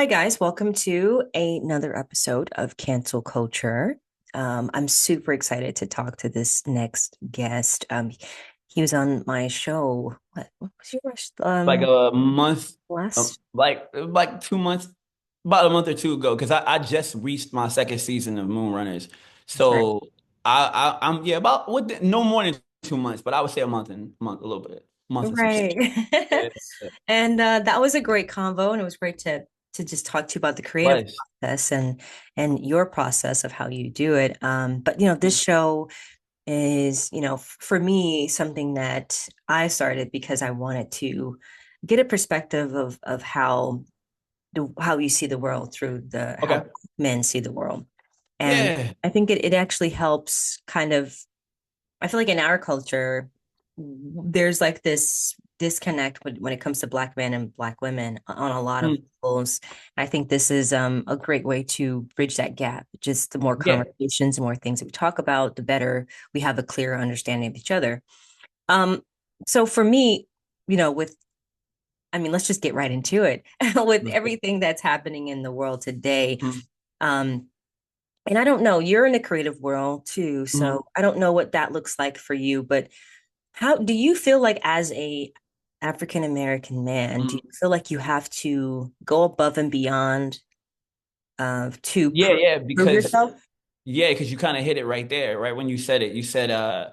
Hi, guys. Welcome to another episode of Cancel Culture. I'm super excited to talk to this next guest. He was on my show. What was yours? Like a month, Last. like 2 months, about a month or two ago, because I just reached my second season of Moon Runners. That's right. So I'm yeah about no more than 2 months, but I would say a little bit, month and some Right. change. Yeah, it And that was a great convo, and it was great to just talk to you about the creative was. process and your process of how you do it. But this show is, for me, something that I started because I wanted to get a perspective of how you see the world through the how Okay. men see the world. And Yeah. I think it actually helps kind of, I feel like in our culture, there's like this disconnect when it comes to Black men and Black women on a lot of Mm, levels. I think this is a great way to bridge that gap. Just the more yeah. conversations, the more things that we talk about, the better we have a clearer understanding of each other. Um, so for me, with I mean, let's just get right into it. With Let's go. everything that's happening in the world today, Mm, um, and I don't know, you're in the creative world too, mm, so I don't know what that looks like for you, but how do you feel like as a African American man, do mm. you feel like you have to go above and beyond to Yeah, yeah, prove because yourself? you kind of hit it right there, right when you said it. You said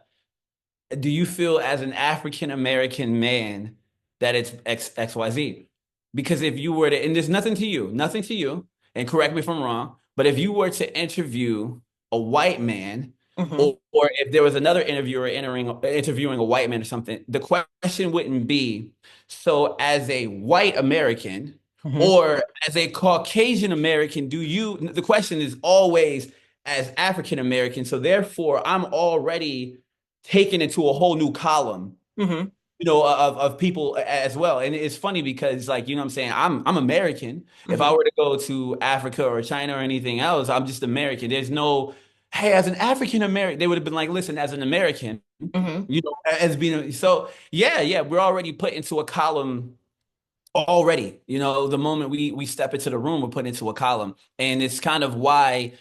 do you feel as an African American man that it's XYZ? Because if you were to, and there's nothing to you, and correct me if I'm wrong, but if you were to interview a white man, Hmm. or if there was another interviewer interviewing a white man or something, the question wouldn't be, so as a white American Hmm. or as a Caucasian American, the question is always as African American. So therefore, I'm already taken into a whole new column, Hmm. of people as well. And it's funny because, like, what I'm saying, I'm American. If I Hmm. were to go to Africa or China or anything else, I'm just American. There's no, hey, as an African American, they would have been like, listen, as an American, Hmm. as being so, yeah, yeah, we're already put into a column already. The moment we step into the room, we're put into a column, and it's kind of why,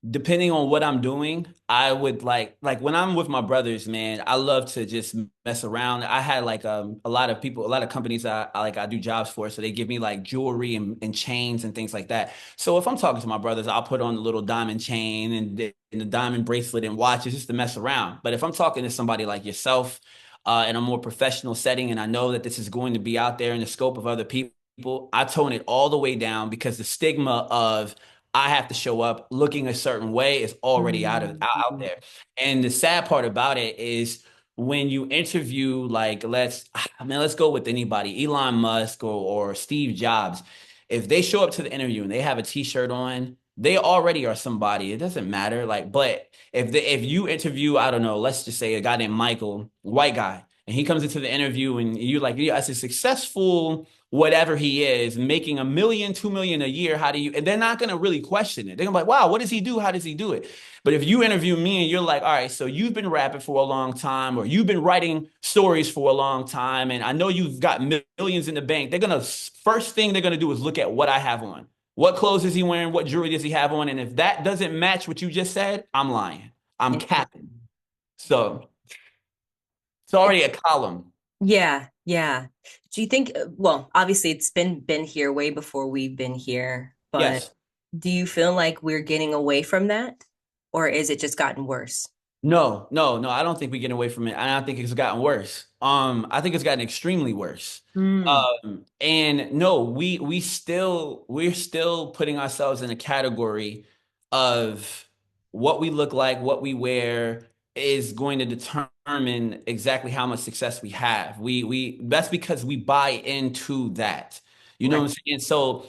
depending on what I'm doing, I would like when I'm with my brothers, man, I love to just mess around. I had like a lot of people, a lot of companies I do jobs for, so they give me like jewelry and chains and things like that. So if I'm talking to my brothers, I'll put on the little diamond chain and the diamond bracelet and watches just to mess around. But if I'm talking to somebody like yourself, in a more professional setting, and I know that this is going to be out there in the scope of other people, I tone it all the way down because the stigma of I have to show up looking a certain way is already out Hmm. there. And the sad part about it is when you interview, like, let's go with anybody, Elon Musk or Steve Jobs. If they show up to the interview and they have a t-shirt on, they already are somebody. It doesn't matter. Like, but if you interview, I don't know, let's just say a guy named Michael, white guy, and he comes into the interview and you like, yeah, as a successful whatever he is, making 1 million, 2 million a year. How do you? And they're not gonna really question it. They're gonna be like, wow, what does he do? How does he do it? But if you interview me and you're like, all right, so you've been rapping for a long time, or you've been writing stories for a long time, and I know you've got millions in the bank, first thing they're gonna do is look at what I have on. What clothes is he wearing? What jewelry does he have on? And if that doesn't match what you just said, I'm lying. I'm capping. So it's already a column. Yeah, yeah. Do you think, well, obviously it's been here way before we've been here, but Yes. do you feel like we're getting away from that? Or is it just gotten worse? No, no, no. I don't think we get away from it. I don't think it's gotten worse. I think it's gotten extremely worse. Mm. And no, we're still putting ourselves in a category of what we look like, what we wear is going to determine exactly how much success we have. We that's because we buy into that. You know Right. what I'm saying? So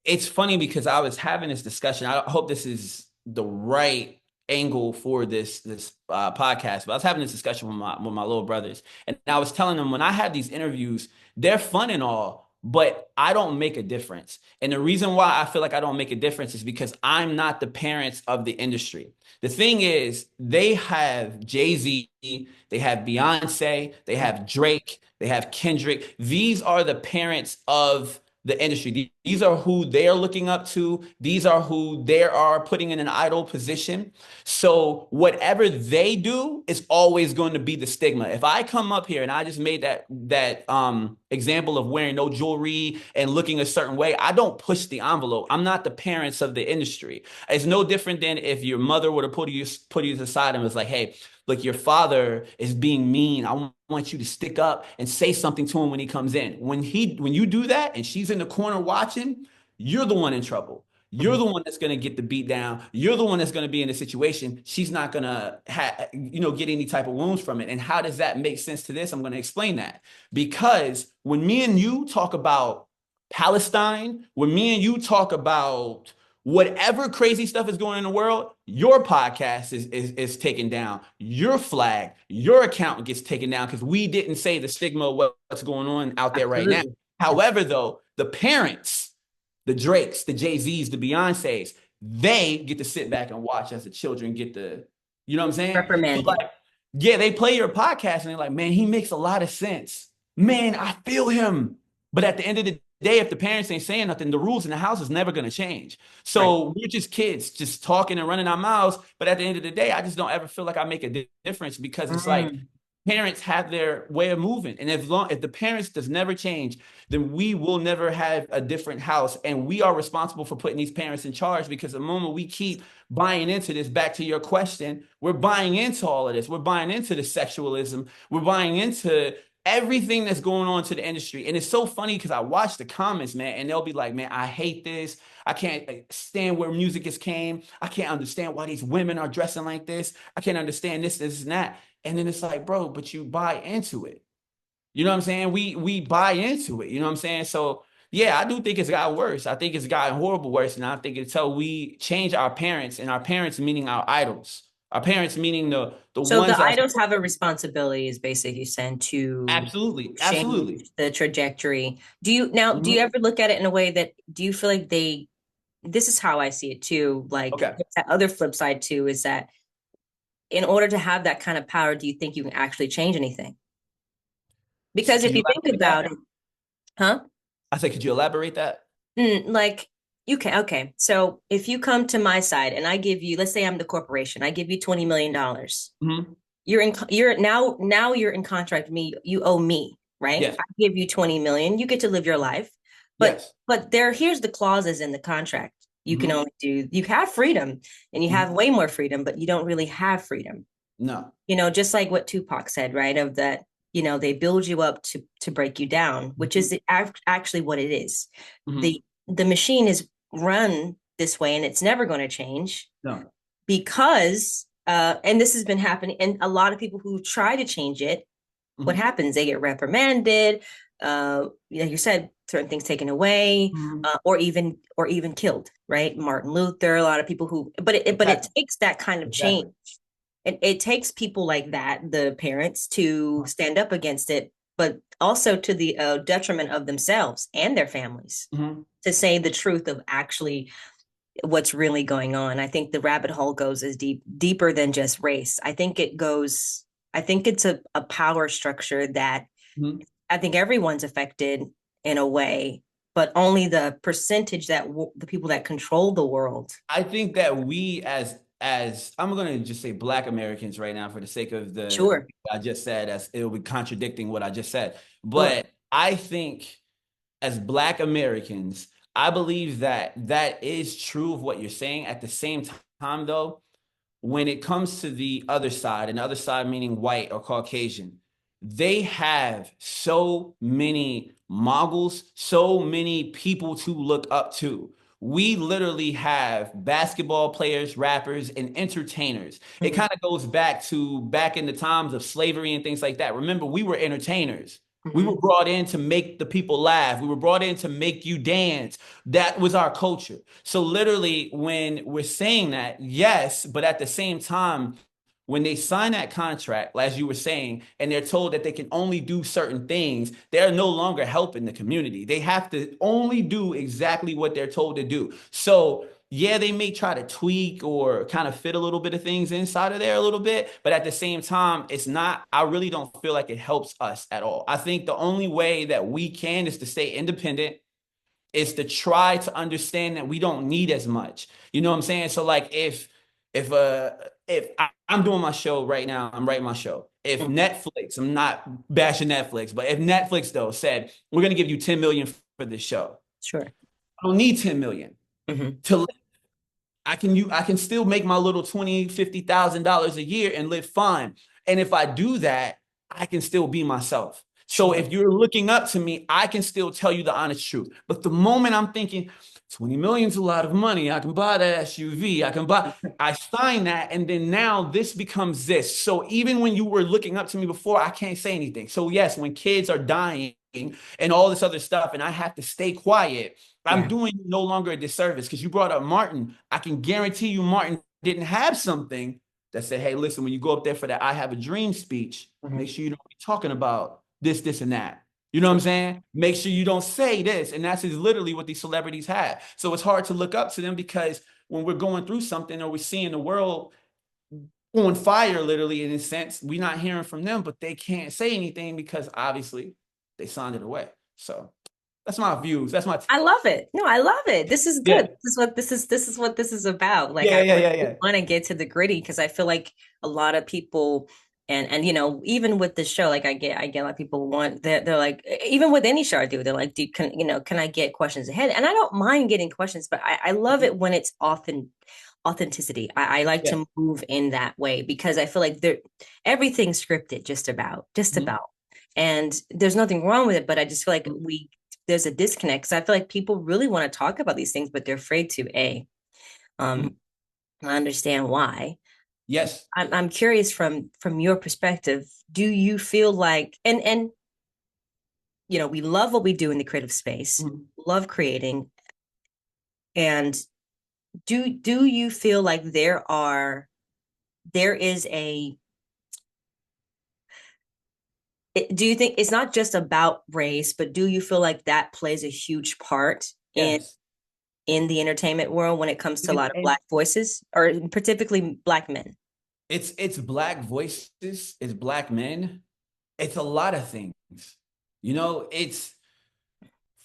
it's funny because I was having this discussion. I hope this is the right angle for this podcast. But I was having this discussion with my little brothers, and I was telling them when I have these interviews, they're fun and all, but I don't make a difference. And the reason why I feel like I don't make a difference is because I'm not the parents of the industry. The thing is, they have Jay-Z, they have Beyonce, they have Drake, they have Kendrick. These are the parents of the industry. These are who they are looking up to. These are who they are putting in an idol position. So whatever they do is always going to be the stigma. If I come up here and I just made that example of wearing no jewelry and looking a certain way, I don't push the envelope. I'm not the parents of the industry. It's no different than if your mother were to put you to the side and was like, hey, look, your father is being mean. I want you to stick up and say something to him when he comes in. When you do that and she's in the corner watching, you're the one in trouble. You're Mhm. the one that's going to get the beat down. You're the one that's going to be in the situation. She's not going to get any type of wounds from it. And how does that make sense to this? I'm going to explain that. Because when me and you talk about Palestine, when me and you talk about whatever crazy stuff is going on in the world, your podcast is taken down. Your flag, your account gets taken down because we didn't say the stigma of what's going on out there right now. Absolutely. However, though, the parents, the Drakes, the Jay-Z's, the Beyoncé's, they get to sit back and watch as the children get you know what I'm saying? So Reprimanded. like, yeah, they play your podcast and they're like, man, he makes a lot of sense. Man, I feel him. But at the end of the day, if the parents ain't saying nothing, the rules in the house is never going to change. Right. So we're just kids, just talking and running our mouths. But at the end of the day, I just don't ever feel like I make a difference because it's like Mm. parents have their way of moving, and if the parents does never change, then we will never have a different house, and we are responsible for putting these parents in charge. Because the moment we keep buying into this, back to your question, we're buying into all of this. We're buying into the sexualism. We're buying into everything that's going on to the industry. And it's so funny because I watch the comments, man, and they'll be like, man, I hate this. I can't stand where music has came. I can't understand why these women are dressing like this. I can't understand this and that. And then it's like, bro, but you buy into it. You know what I'm saying? We buy into it. You know what I'm saying? So yeah, I do think it's got worse. I think it's gotten horrible worse. And I think until we change our parents, and our parents meaning our idols, our parents meaning the So ones the that idols have a responsibility, is basically saying, to absolutely, change absolutely. the trajectory. Do you Mhm. ever look at it in a way that, do you feel like this is how I see it too. Like, Okay. that other flip side too is that in order to have that kind of power, do you think you can actually change anything? Because Can if you you think elaborate about that? it, huh? I said, could you elaborate that? Like, you can, okay. So if you come to my side and I give you, let's say I'm the corporation, I give you $20 million. Mhm. You're in contract with me. You owe me, right? Yes. I give you 20 million. You get to live your life. But Yes. here's the clauses in the contract. Mhm. You have freedom and you have Mhm. way more freedom, but you don't really have freedom. No. Just like what Tupac said, right? Of that, they build you up to break you down, which Mhm. is actually what it is. Mhm. The machine is run this way and it's never going to change No. because and this has been happening, and a lot of people who try to change it, what Mhm. happens? They get reprimanded, like you said, certain things taken away, Mhm. or even killed, right? Martin Luther, a lot of people who, but it Exactly. takes that kind of change. Exactly. It takes people like that, the parents, to stand up against it, but also to the detriment of themselves and their families, Mhm. to say the truth of actually what's really going on. I think the rabbit hole goes as deeper than just race. I think it's a power structure that Mhm. I think everyone's affected in a way, but only the percentage that the people that control the world. I think that we as I'm going to just say Black Americans right now for the sake of the Sure, I just said, as it'll be contradicting what I just said. sure. But I think as Black Americans, I believe that that is true of what you're saying. At the same time, though, when it comes to the other side, and the other side meaning white or Caucasian, they have so many moguls, so many people to look up to. We literally have basketball players, rappers, and entertainers. It Mm-hmm, kind of goes back in the times of slavery and things like that. Remember, we were entertainers. We mm-hmm. were brought in to make the people laugh. We were brought in to make you dance. That was our culture. So literally, when we're saying that, yes, but at the same time, when they sign that contract, as you were saying, and they're told that they can only do certain things, they're no longer helping the community. They have to only do exactly what they're told to do. So yeah, they may try to tweak or kind of fit a little bit of things inside of there a little bit, but at the same time, it's not, I really don't feel like it helps us at all. I think the only way that we can is to stay independent, is to try to understand that we don't need as much. You know what I'm saying? So like if I'm doing my show right now, I'm writing my show. If Mm. Netflix, I'm not bashing Netflix, but if Netflix though said we're gonna give you 10 million for this show, Sure. I don't need 10 million Hmm. to live. I can still make my little 20, $50,000 a year and live fine. And if I do that, I can still be myself. So Sure. if you're looking up to me, I can still tell you the honest truth. But the moment I'm thinking 20 million is a lot of money, I can buy that SUV, I sign that, and then now this becomes this. So even when you were looking up to me before, I can't say anything. So yes, when kids are dying and all this other stuff, and I have to stay quiet, I'm Yeah. doing you no longer a disservice because you brought up Martin. I can guarantee you Martin didn't have something that said, hey, listen, when you go up there for that I have a dream speech, Hmm. make sure you don't be talking about this, this, and that. You know what I'm Sure. saying? Make sure you don't say this. And that's literally what these celebrities have. So it's hard to look up to them because when we're going through something or we're seeing the world on fire, literally, in a sense, we're not hearing from them, but they can't say anything because obviously they signed it away. So that's my views. That's my I love it. No, I love it. This is good. yeah. This is what this is about. Like Yeah, I yeah, really yeah, yeah. want to get to the gritty because I feel like a lot of people and even with the show, like I get a lot of people want they're like even with any show I do, they're like, can I get questions ahead? And I don't mind getting questions, but I love Mhm. it when it's authenticity. I like Yeah. to move in that way because I feel like everything's scripted just Mhm. about. And there's nothing wrong with it, but I just feel like Mhm. there's a disconnect because I feel like people really want to talk about these things, but they're afraid to. Mhm. Um, I understand why. Yes. I'm curious from your perspective. Do you feel like and we love what we do in the creative space, Mhm. love creating, and do you feel like there is do you think it's not just about race, but do you feel like that plays a huge part Yes. in the entertainment world when it comes to a lot of And Black voices, or particularly Black men? it's black voices, it's black men, it's a lot of things. You know, it's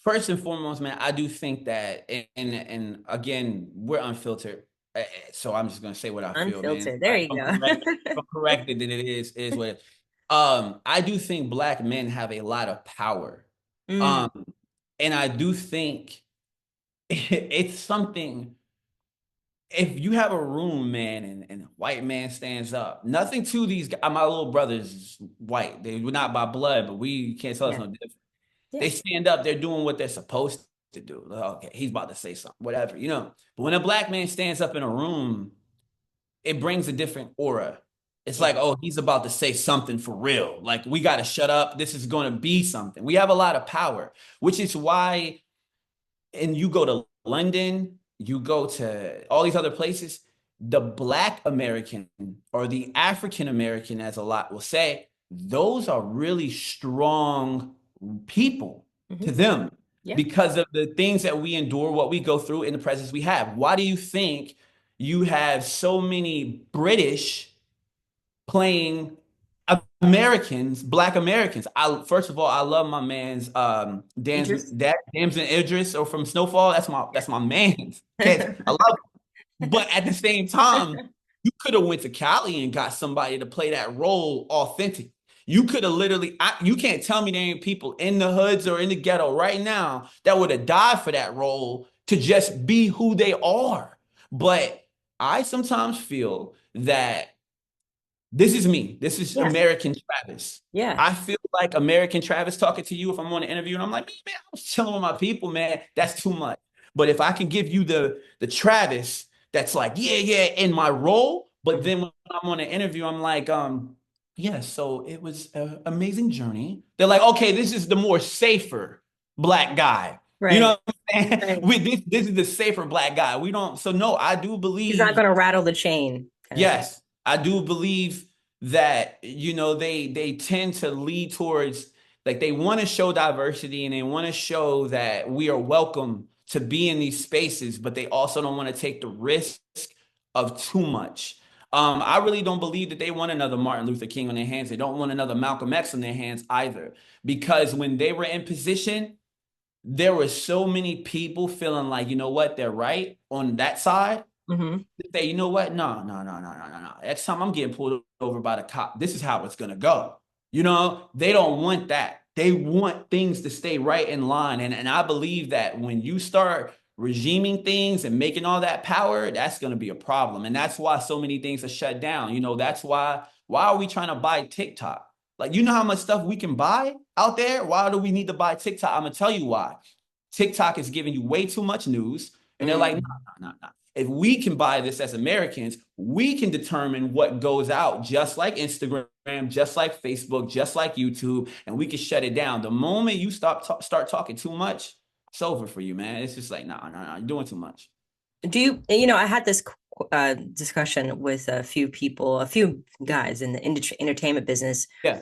first and foremost, man, I do think that and again, we're unfiltered. So I'm just gonna say what I feel, man. Unfiltered. There you go. If I'm corrected, then it is what it is. I do think black men have a lot of power. Mm, Um, and I do think it's something if you have a room, man, and a white man stands up, nothing to these guys. My little brothers white. They were not by blood, but we can't tell us yeah, no different. yeah, They stand up, they're doing what they're supposed to do. Like, okay, he's about to say something, whatever, you know. But when a black man stands up in a room, it brings a different aura. It's yeah, like, oh, he's about to say something for real. Like, we got to shut up. This is going to be something. We have a lot of power, which is why and you go to London, you go to all these other places, the Black American or the African American, as a lot will say, those are really strong people hmm, to them yeah. because of the things that we endure, what we go through in the presence we have. Why do you think you have so many British playing Americans, Black Americans? I first of all, I love my man's Idris. Damson Idris or from Snowfall. Yeah. That's my man's. Kids, I love him. But at the same time, you could have went to Cali and got somebody to play that role authentic. You could have literally, you can't tell me there ain't people in the hoods or in the ghetto right now that would have died for that role to just be who they are. But I sometimes feel that this is me. This is Yeah, American Travis. yeah, I feel like American Travis talking to you if I'm on an interview and I'm like, man, I was chilling with my people, man. That's too much. But if I can give you the Travis that's like, yeah, yeah, in my role, but mhm, then when I'm on an interview, I'm like, yeah, so it was an amazing journey. They're like, okay, this is the more safer black guy. You right, know what I'm saying? right. This is the safer black guy. We don't, so no, I do He's not believe going to rattle the chain, kind of thing. yes, I do believe that they tend to lead towards like they want to show diversity and they want to show that we are welcome to be in these spaces, but they also don't want to take the risk of too much. I really don't believe that they want another Martin Luther King on their hands. They don't want another Malcolm X on their hands either, because when they were in position, there were so many people feeling like, you know what, they're right on that side. Hmm. Say, you know what? No, no, no, no, no, no, no. Next time I'm getting pulled over by the cop, this is how it's gonna go. You know, they don't want that. They want things to stay right in line. And I believe that when you start regiming things and making all that power, that's gonna be a problem. And that's why so many things are shut down. You know, that's why are we trying to buy TikTok? Like, you know how much stuff we can buy out there? Why do we need to buy TikTok? I'm gonna tell you why. TikTok is giving you way too much news. And they're like, no, Mm. no, no, no. If we can buy this as Americans, we can determine what goes out, just like Instagram, just like Facebook, just like YouTube, and we can shut it down. The moment you start talking too much, it's over for you, man. It's just like, no, no, no, you're doing too much. Do you, I had this discussion with a few people, a few guys in the industry, entertainment business, Yeah.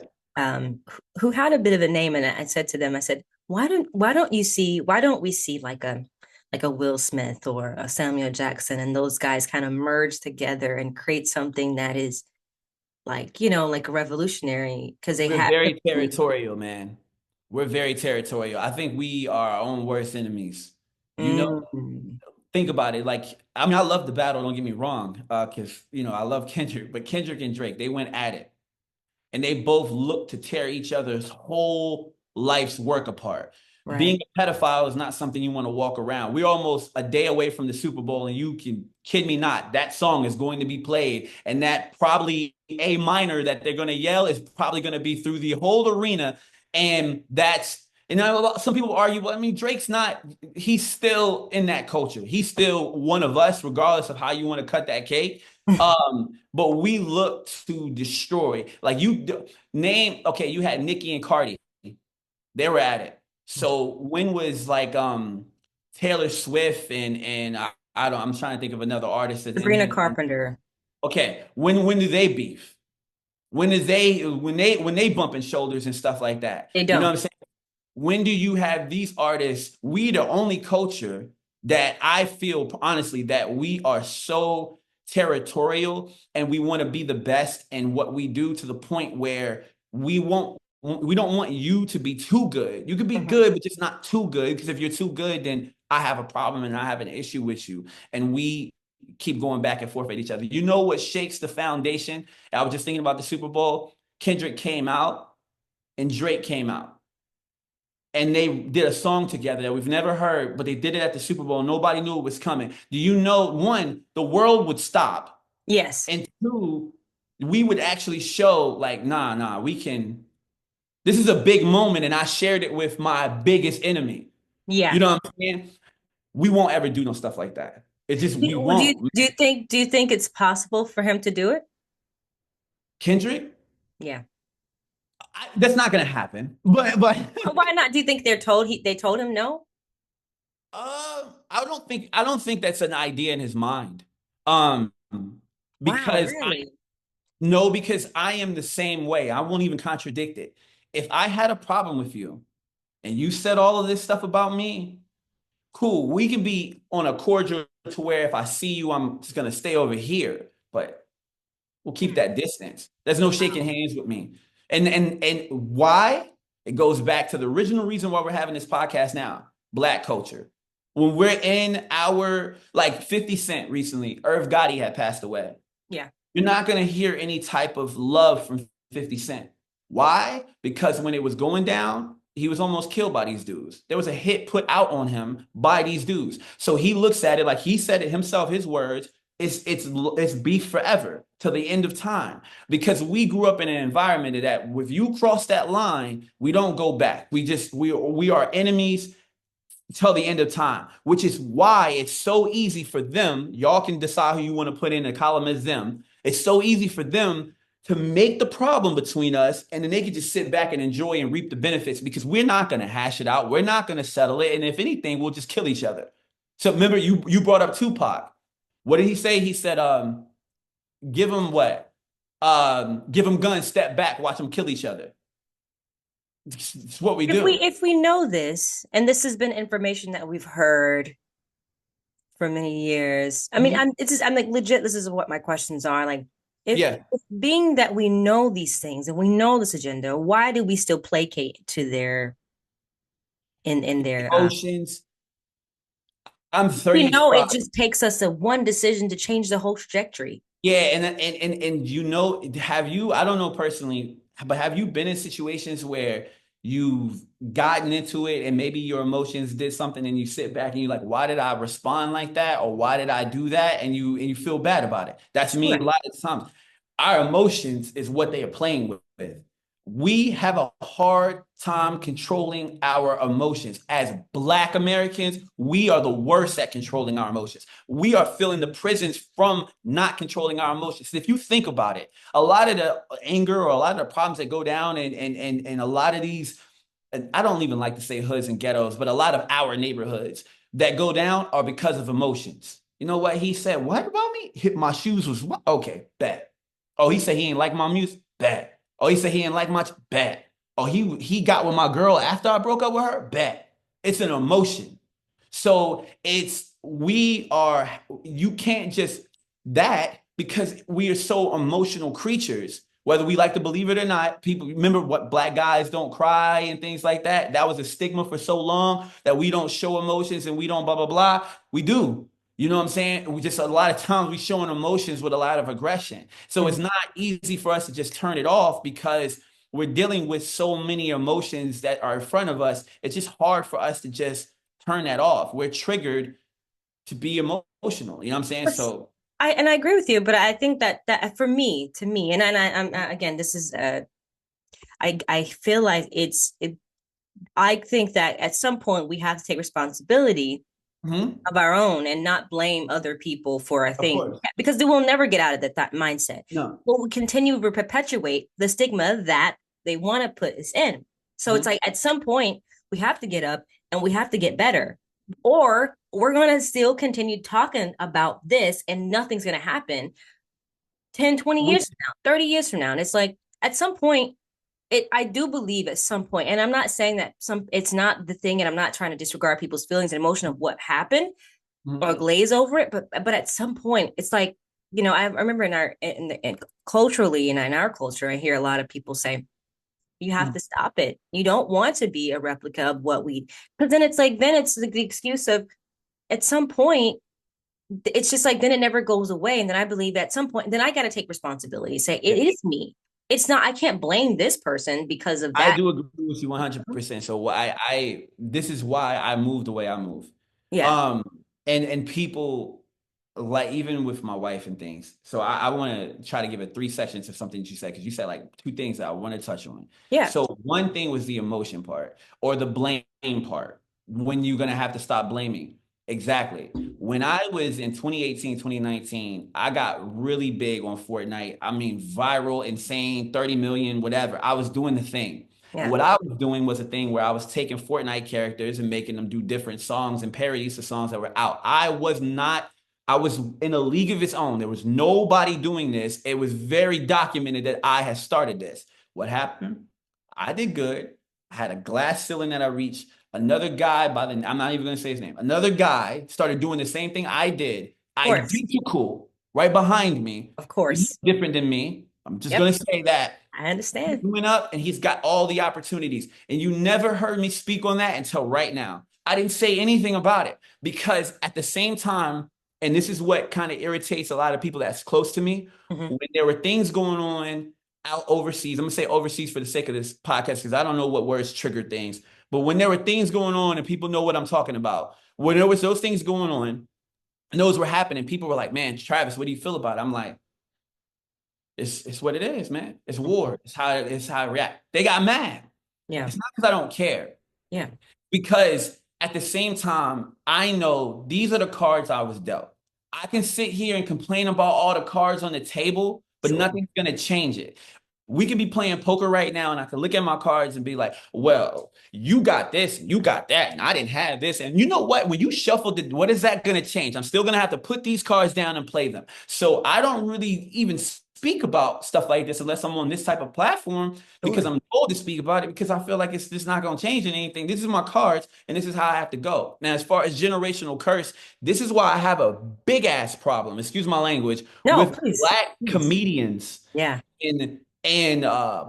who had a bit of a name, and I said to them, I said, why don't we see like a Will Smith or a Samuel Jackson and those guys kind of merge together and create something that is like, like revolutionary because they We're have very everything. territorial, man. We're very territorial. I think we are our own worst enemies. You know, Mm. think about it. Like, I mean, I love the battle, don't get me wrong, because, I love Kendrick, but Kendrick and Drake, they went at it. And they both look to tear each other's whole life's work apart. Being Right. a pedophile is not something you want to walk around. We're almost a day away from the Super Bowl, and you can kid me not, that song is going to be played, and that probably A minor that they're going to yell is probably going to be through the whole arena. And that's, some people argue, well, I mean, Drake's not, he's still in that culture. He's still one of us, regardless of how you want to cut that cake. But we look to destroy. Like, name, okay, you had Nicki and Cardi. They were at it. So when was like Taylor Swift and I don't, I'm trying to think of another artist that's Sabrina in Carpenter. okay, when do they beef? When they bumping shoulders and stuff like that? They You know what don't. I'm saying? When do you have these artists? We the only culture that I feel honestly that we are so territorial and we want to be the best in what we do to the point where we don't want you to be too good. You could be Mhm. good, but just not too good. Because if you're too good, then I have a problem and I have an issue with you. And we keep going back and forth at each other. You know what shakes the foundation? I was just thinking about the Super Bowl. Kendrick came out and Drake came out and they did a song together that we've never heard, but they did it at the Super Bowl. Nobody knew it was coming. Do you know, one, the world would stop, Yes. and two, we would actually show like, nah, nah, we can. This is a big moment, and I shared it with my biggest enemy. You Yeah. know what I'm saying? We won't ever do no stuff like that. It just Do we you, do you won't. do you think it's possible for him to do it? Kendrick, Yeah. that's not gonna happen. But Why not? Do you think they told him no? I don't think that's an idea in his mind. Um, Wow, because really? no, because I am the same way. I won't even contradict it. If I had a problem with you and you said all of this stuff about me, cool. We can be on a cordial to where if I see you, I'm just gonna stay over here. But we'll keep Hmm. that distance. There's no shaking Wow. hands with me. And why? It goes back to the original reason why we're having this podcast now. Black culture. When we're in our like 50 Cent recently, Irv Gotti had passed away. Yeah. You're not going to hear any type of love from 50 Cent. Why? Because when it was going down, he was almost killed by these dudes. There was a hit put out on him by these dudes. So he looks at it like he said it himself, his words, it's beef forever till the end of time. Because we grew up in an environment that if you cross that line, we don't go back. We are enemies till the end of time, which is why it's so easy for them. Y'all can decide who you want to put in a column as them. It's so easy for them to make the problem between us, and then they can just sit back and enjoy and reap the benefits because we're not going to hash it out. We're not going to settle it. And if anything, we'll just kill each other. So remember, you brought up Tupac. What did he say? He said, give them what? Give them guns, step back, watch them kill each other. It's what we do. If we know this, and this has been information that we've heard for many years. I mean, Mhm. I'm like legit, this is what my questions are. Like, Yeah. if being that we know these things and we know this agenda, why do we still placate to their in their Emotions. I'm we know 35. it just takes us a one decision to change the whole trajectory. Yeah, and you know, have you, I don't know personally, but have you been in situations where you've gotten into it and maybe your emotions did something and you sit back and you're like, why did I respond like that? Or why did I do that? And you feel bad about it. That's me a Correct. lot of times. Our emotions is what they are playing with. We have a hard time controlling our emotions. As Black Americans, we are the worst at controlling our emotions. We are feeling the prisons from not controlling our emotions. If you think about it, a lot of the anger or a lot of the problems that go down and a lot of these, and I don't even like to say hoods and ghettos, but a lot of our neighborhoods that go down are because of emotions. You know what he said? What about me? Hit my shoes was what? Okay, bad. Oh, he said he ain't like my music. Bad. Oh, he said he ain't like much. Bad. Oh, he got with my girl after I broke up with her. Bad. It's an emotion. So it's we are you can't just that because we are so emotional creatures. Whether we like to believe it or not, people remember what black guys don't cry and things like that. That was a stigma for so long that we don't show emotions and we don't blah blah blah. We do. You know what I'm saying? We just a lot of times we showing emotions with a lot of aggression. So it's Mhm. not easy for us to just turn it off because we're dealing with so many emotions that are in front of us. It's just hard for us to just turn that off. We're triggered to be emotional. You know what I'm saying? What's So, I agree with you, but I think that for me, to me, and I'm again, this is I feel like I think that at some point we have to take responsibility mhm, of our own and not blame other people for I of think course. because they will never get out of that mindset. No. Will continue to perpetuate the stigma that they want to put us in. So it's Mhm. like at some point we have to get up and we have to get better, or we're going to still continue talking about this and nothing's going to happen 10, 20 years from now, 30 years from now. And it's like at some point I do believe at some point, and I'm not saying that some it's not the thing, and I'm not trying to disregard people's feelings and emotion of what happened or Mhm. glaze over it, but at some point it's like, I remember in culturally and in our culture I hear a lot of people say you have Mhm. to stop it. You don't want to be a replica of what we, because then it's like then it's the excuse of at some point it's just like then it never goes away. And then I believe at some point, then I got to take responsibility, say it Yeah. is me. It's not, I can't blame this person because of I that. do agree with you 100%. So this is why I moved the way I move. Yeah. Um, and people like even with my wife and things. So I want to try to give it 3 sections of something that you said because you said like two things that I want to touch on. Yeah. So one thing was the emotion part or the blame part. When you're gonna have to stop blaming. Exactly. When I was in 2018, 2019, I got really big on Fortnite. I mean, viral, insane, 30 million, whatever. I was doing the thing. And Yeah. what I was doing was a thing where I was taking Fortnite characters and making them do different songs and parodies to songs that were out. I was in a league of its own. There was nobody doing this. It was very documented that I had started this. What happened? I did good. I had a glass ceiling that I reached. Another guy I'm not even going to say his name. Another guy started doing the same thing I did, Of course. identical, right behind me. Of He's course. different than me. I'm just Yep. going to say that. I understand. He went up and he's got all the opportunities. And you never heard me speak on that until right now. I didn't say anything about it because at the same time, and this is what kind of irritates a lot of people that's close to me, Mhm. when there were things going on out overseas, I'm gonna say overseas for the sake of this podcast because I don't know what words trigger things, but when there were things going on and people know what I'm talking about, when there was those things going on and those were happening, people were like, "Man, Travis, what do you feel about it?" I'm like, it's what it is, man. It's war. It's how I react. They got mad. Yeah. It's not because I don't care. Yeah. Because at the same time, I know these are the cards I was dealt. I can sit here and complain about all the cards on the table, but Sure. nothing's gonna change it. We could be playing poker right now, and I can look at my cards and be like, well, you got this and you got that, and I didn't have this. And you know what? When you shuffled it, what is that going to change? I'm still going to have to put these cards down and play them. So I don't really even speak about stuff like this unless I'm on this type of platform because Sure. I'm told to speak about it because I feel like it's just not going to change anything. This is my cards, and this is how I have to go. Now, as far as generational curse, this is why I have a big ass problem, excuse my language, No, with please. black Please. comedians Yeah. and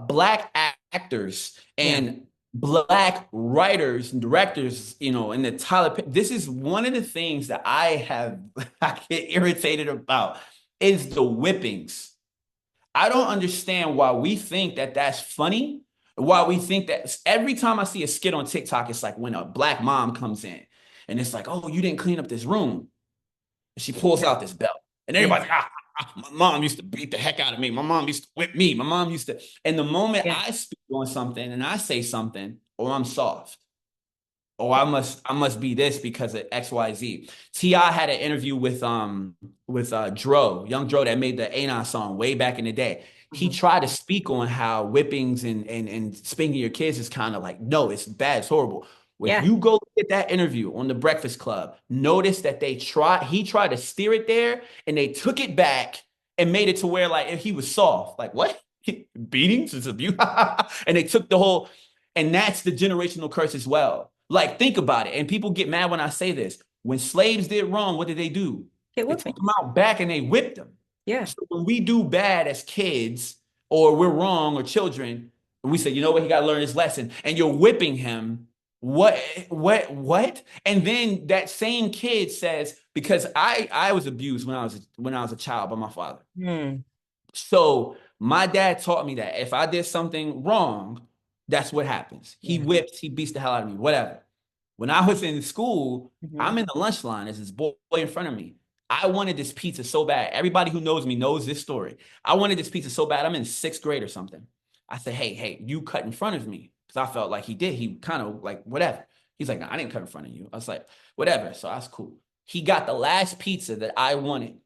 black actors Yeah. and Black writers and directors, in the Tyler, this is one of the things that I get irritated about is the whippings. I don't understand why we think that that's funny. Why we think that every time I see a skit on TikTok, it's like when a black mom comes in and it's like, oh, you didn't clean up this room. And she pulls out this belt. And Yeah. everybody's like, my mom used to beat the heck out of me. My mom used to whip me. My mom used to. And the moment Yeah. I speak on something and I say something, or I'm soft, oh, I must be this because of XYZ. T.I. had an interview with Dro, young Dro that made the Anon song way back in the day. He Mhm. tried to speak on how whippings and spanking your kids is kind of like, no, it's bad, it's horrible. If Yeah. you go look at that interview on the Breakfast Club, notice that he tried to steer it there and they took it back and made it to where like if he was soft. Like, what? Beatings is abuse. And they took the whole, and that's the generational curse as well. Like, think about it. And people get mad when I say this. When slaves did wrong, what did they do? Get They with took me. them out back and they whipped them. Yeah. So when we do bad as kids, or we're wrong or children, and we say, you know what, he got to learn his lesson, and you're whipping him. What, what? And then that same kid says, because I was abused when I was a child by my father. Hmm. So my dad taught me that if I did something wrong, that's what happens. He Yeah. whips, he beats the hell out of me, whatever. When I was in school, Hmm. I'm in the lunch line. There's this boy in front of me. I wanted this pizza so bad. Everybody who knows me knows this story. I wanted this pizza so bad. I'm in sixth grade or something. I said, hey, you cut in front of me. Because I felt like he did. He kind of like, whatever. He's like, no, I didn't cut in front of you. I was like, whatever. So that's cool. He got the last pizza that I wanted.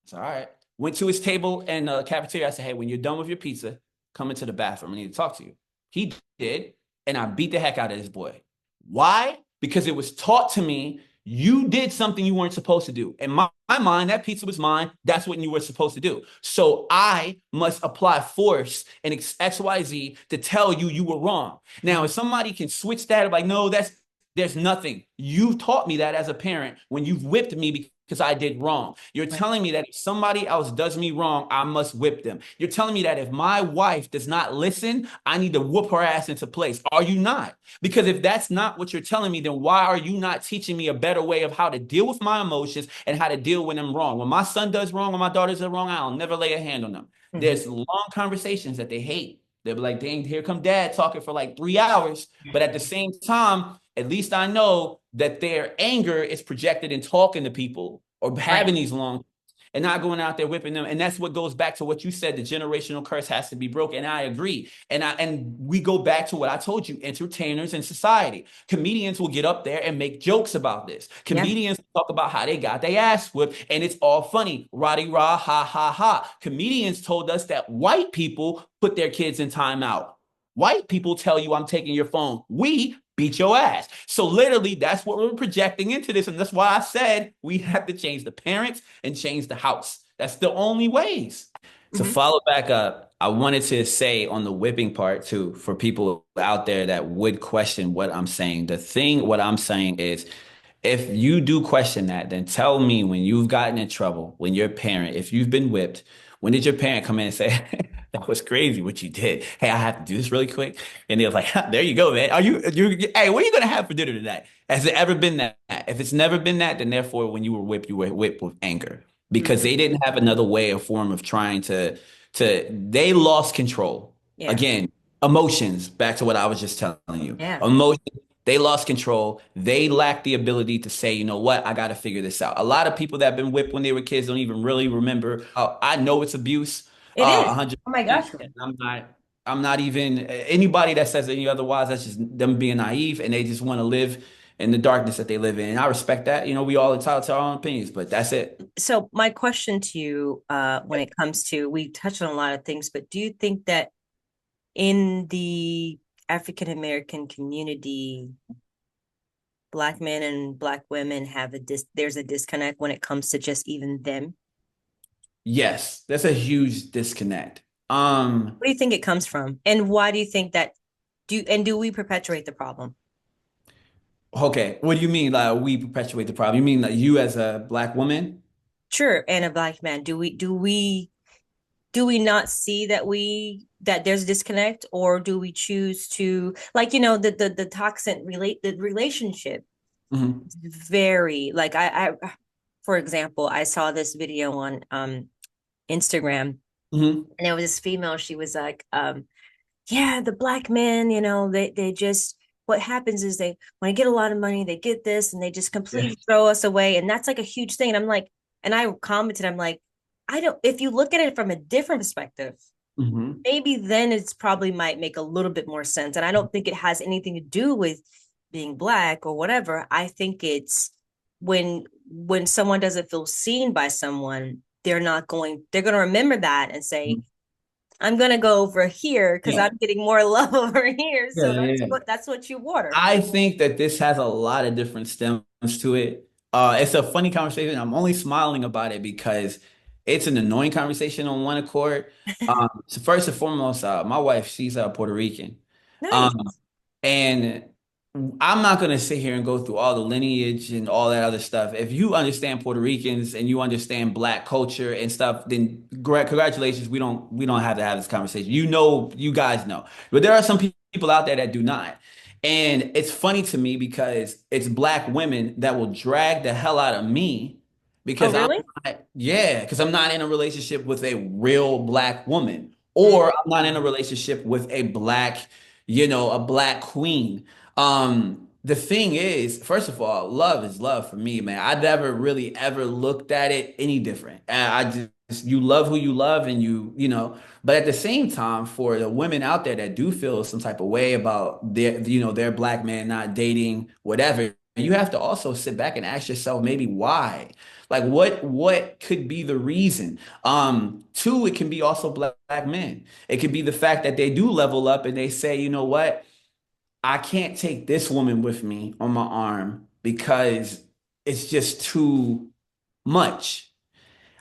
It's all right. Went to his table in the cafeteria. I said, hey, when you're done with your pizza, come into the bathroom. I need to talk to you. He did. And I beat the heck out of this boy. Why? Because it was taught to me you did something you weren't supposed to do. In my mind, that pizza was mine. That's what you were supposed to do. So I must apply force and XYZ to tell you you were wrong. Now, Hmm. if somebody can switch that, like, no, there's nothing. You taught me that as a parent when you've whipped me because I did wrong. You're Right. telling me that if somebody else does me wrong, I must whip them. You're telling me that if my wife does not listen, I need to whoop her ass into place. Are you not? Because if that's not what you're telling me, then why are you not teaching me a better way of how to deal with my emotions and how to deal when I'm wrong? When my son does wrong or my daughter does wrong, I'll never lay a hand on them. Hmm. There's long conversations that they hate. They'll be like, dang, here come dad talking for like 3 hours. But at the same time, at least I know that their anger is projected in talking to people or Right. having these long and not going out there whipping them. And that's what goes back to what you said. The generational curse has to be broken. And I agree. And we go back to what I told you, entertainers in society. Comedians will get up there and make jokes about this. Yeah. Comedians talk about how they got their ass whipped, and it's all funny. Roddy rah, ha, ha, ha. Comedians told us that white people put their kids in timeout. White people tell you I'm taking your phone. We beat your ass. So literally, that's what we're projecting into this. And that's why I said we have to change the parents and change the house. That's the only ways. To Hmm. follow back up, I wanted to say on the whipping part too, for people out there that would question what I'm saying. What I'm saying is if you do question that, then tell me when you've gotten in trouble, when your parent, if you've been whipped, when did your parent come in and say, that was crazy what you did? Hey, I have to do this really quick. And they're like, there you go, man. Hey, what are you going to have for dinner tonight? Has it ever been that? If it's never been that, then therefore, when you were whipped with anger because Hmm. they didn't have another way or form of trying they lost control. Yeah. Again, emotions, back to what I was just telling you. Yeah. Emotions, they lost control. They lack the ability to say, you know what, I got to figure this out. A lot of people that have been whipped when they were kids don't even really remember. I know it's abuse, It is. Oh my 100%. gosh. And I'm not even anybody that says any otherwise. That's just them being naive and they just want to live in the darkness that they live in. And I respect that. We all entitled to our own opinions, but that's it. So my question to you, when it comes to, we touched on a lot of things, but do you think that in the African American community, Black men and Black women have there's a disconnect when it comes to just even them? Yes, that's a huge disconnect. What do you think it comes from? And why do you think that do we perpetuate the problem? Okay, what do you mean? Like we perpetuate the problem? You mean like you as a black woman? Sure, and a Black man. Do we not see that that there's a disconnect, or do we choose to, like, the toxic the relationship Hmm. very, like, I for example, I saw this video on Instagram, Hmm. and there was this female. She was like, yeah, the black men, they just, what happens is they, when they get a lot of money, they get this and they just Yeah. completely throw us away. And that's like a huge thing. And I'm like, and I commented, I'm like, I don't, if you look at it from a different perspective, Hmm. maybe then it's probably might make a little bit more sense. And I don't think it has anything to do with being black or whatever. I think it's when someone doesn't feel seen by someone, they're going to remember that and say, I'm gonna go over here because Yeah. I'm getting more love over here. Yeah. So Yeah. that's what you water. I think that this has a lot of different stems to it. It's a funny conversation. I'm only smiling about it because it's an annoying conversation on one accord. So first and foremost, my wife, she's Puerto Rican. Nice. Um, and I'm not going to sit here and go through all the lineage and all that other stuff. If you understand Puerto Ricans and you understand Black culture and stuff, then congratulations. We don't have to have this conversation. You guys know. But there are some people out there that do not. And it's funny to me because it's Black women that will drag the hell out of me Oh, because really? because I'm not in a relationship with a real Black woman, Mm, or I'm not in a relationship with a a Black queen. The thing is, first of all, love is love for me, man. I never really ever looked at it any different. I just, you love who you love, and but at the same time, for the women out there that do feel some type of way about their Black man not dating, whatever, you have to also sit back and ask yourself maybe why. Like what could be the reason? Two, it can be also Black men. It could be the fact that they do level up and they say, you know what? I can't take this woman with me on my arm because it's just too much.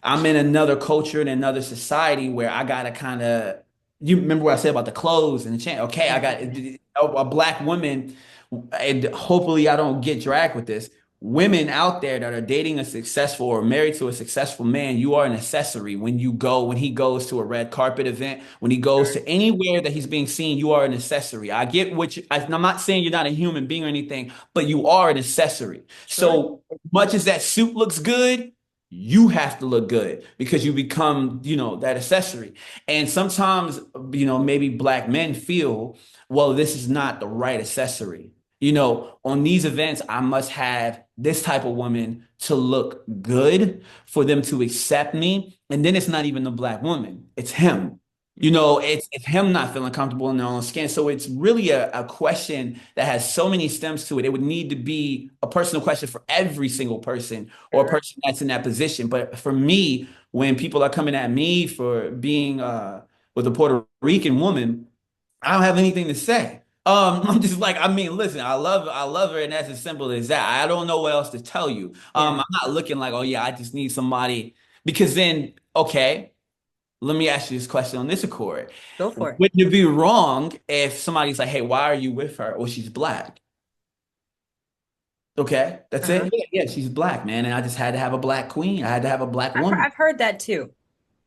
I'm in another culture and another society where I gotta kind of. You remember what I said about the clothes and the chain? Okay, I got mhm. a Black woman, and hopefully I don't get dragged with this. Women out there that are dating a successful or married to a successful man, you are an accessory when he goes to a red carpet event, when he goes Sure. to anywhere that he's being seen, you are an accessory. I get I'm not saying you're not a human being or anything, but you are an accessory. Sure. So much as that suit looks good, you have to look good because you become, that accessory. And sometimes, maybe Black men feel, well, this is not the right accessory. On these events, I must have this type of woman to look good for them to accept me. And then it's not even the Black woman, it's him. It's him not feeling comfortable in their own skin. So it's really a question that has so many stems to it. It would need to be a personal question for every single person or a Sure. person that's in that position. But for me, when people are coming at me for being with a Puerto Rican woman, I don't have anything to say. I'm just like, I mean, listen, I love her, and that's as simple as that. I don't know what else to tell you. Yeah. I'm not looking like, oh yeah, I just need somebody because then, okay, let me ask you this question on this accord. Go for it. Wouldn't it be wrong if somebody's like, hey, why are you with her? Well, she's Black. Okay, that's Uh-huh. it. Yeah, yeah, she's Black, man, and I just had to have a Black queen. I had to have a Black woman. I've heard that too.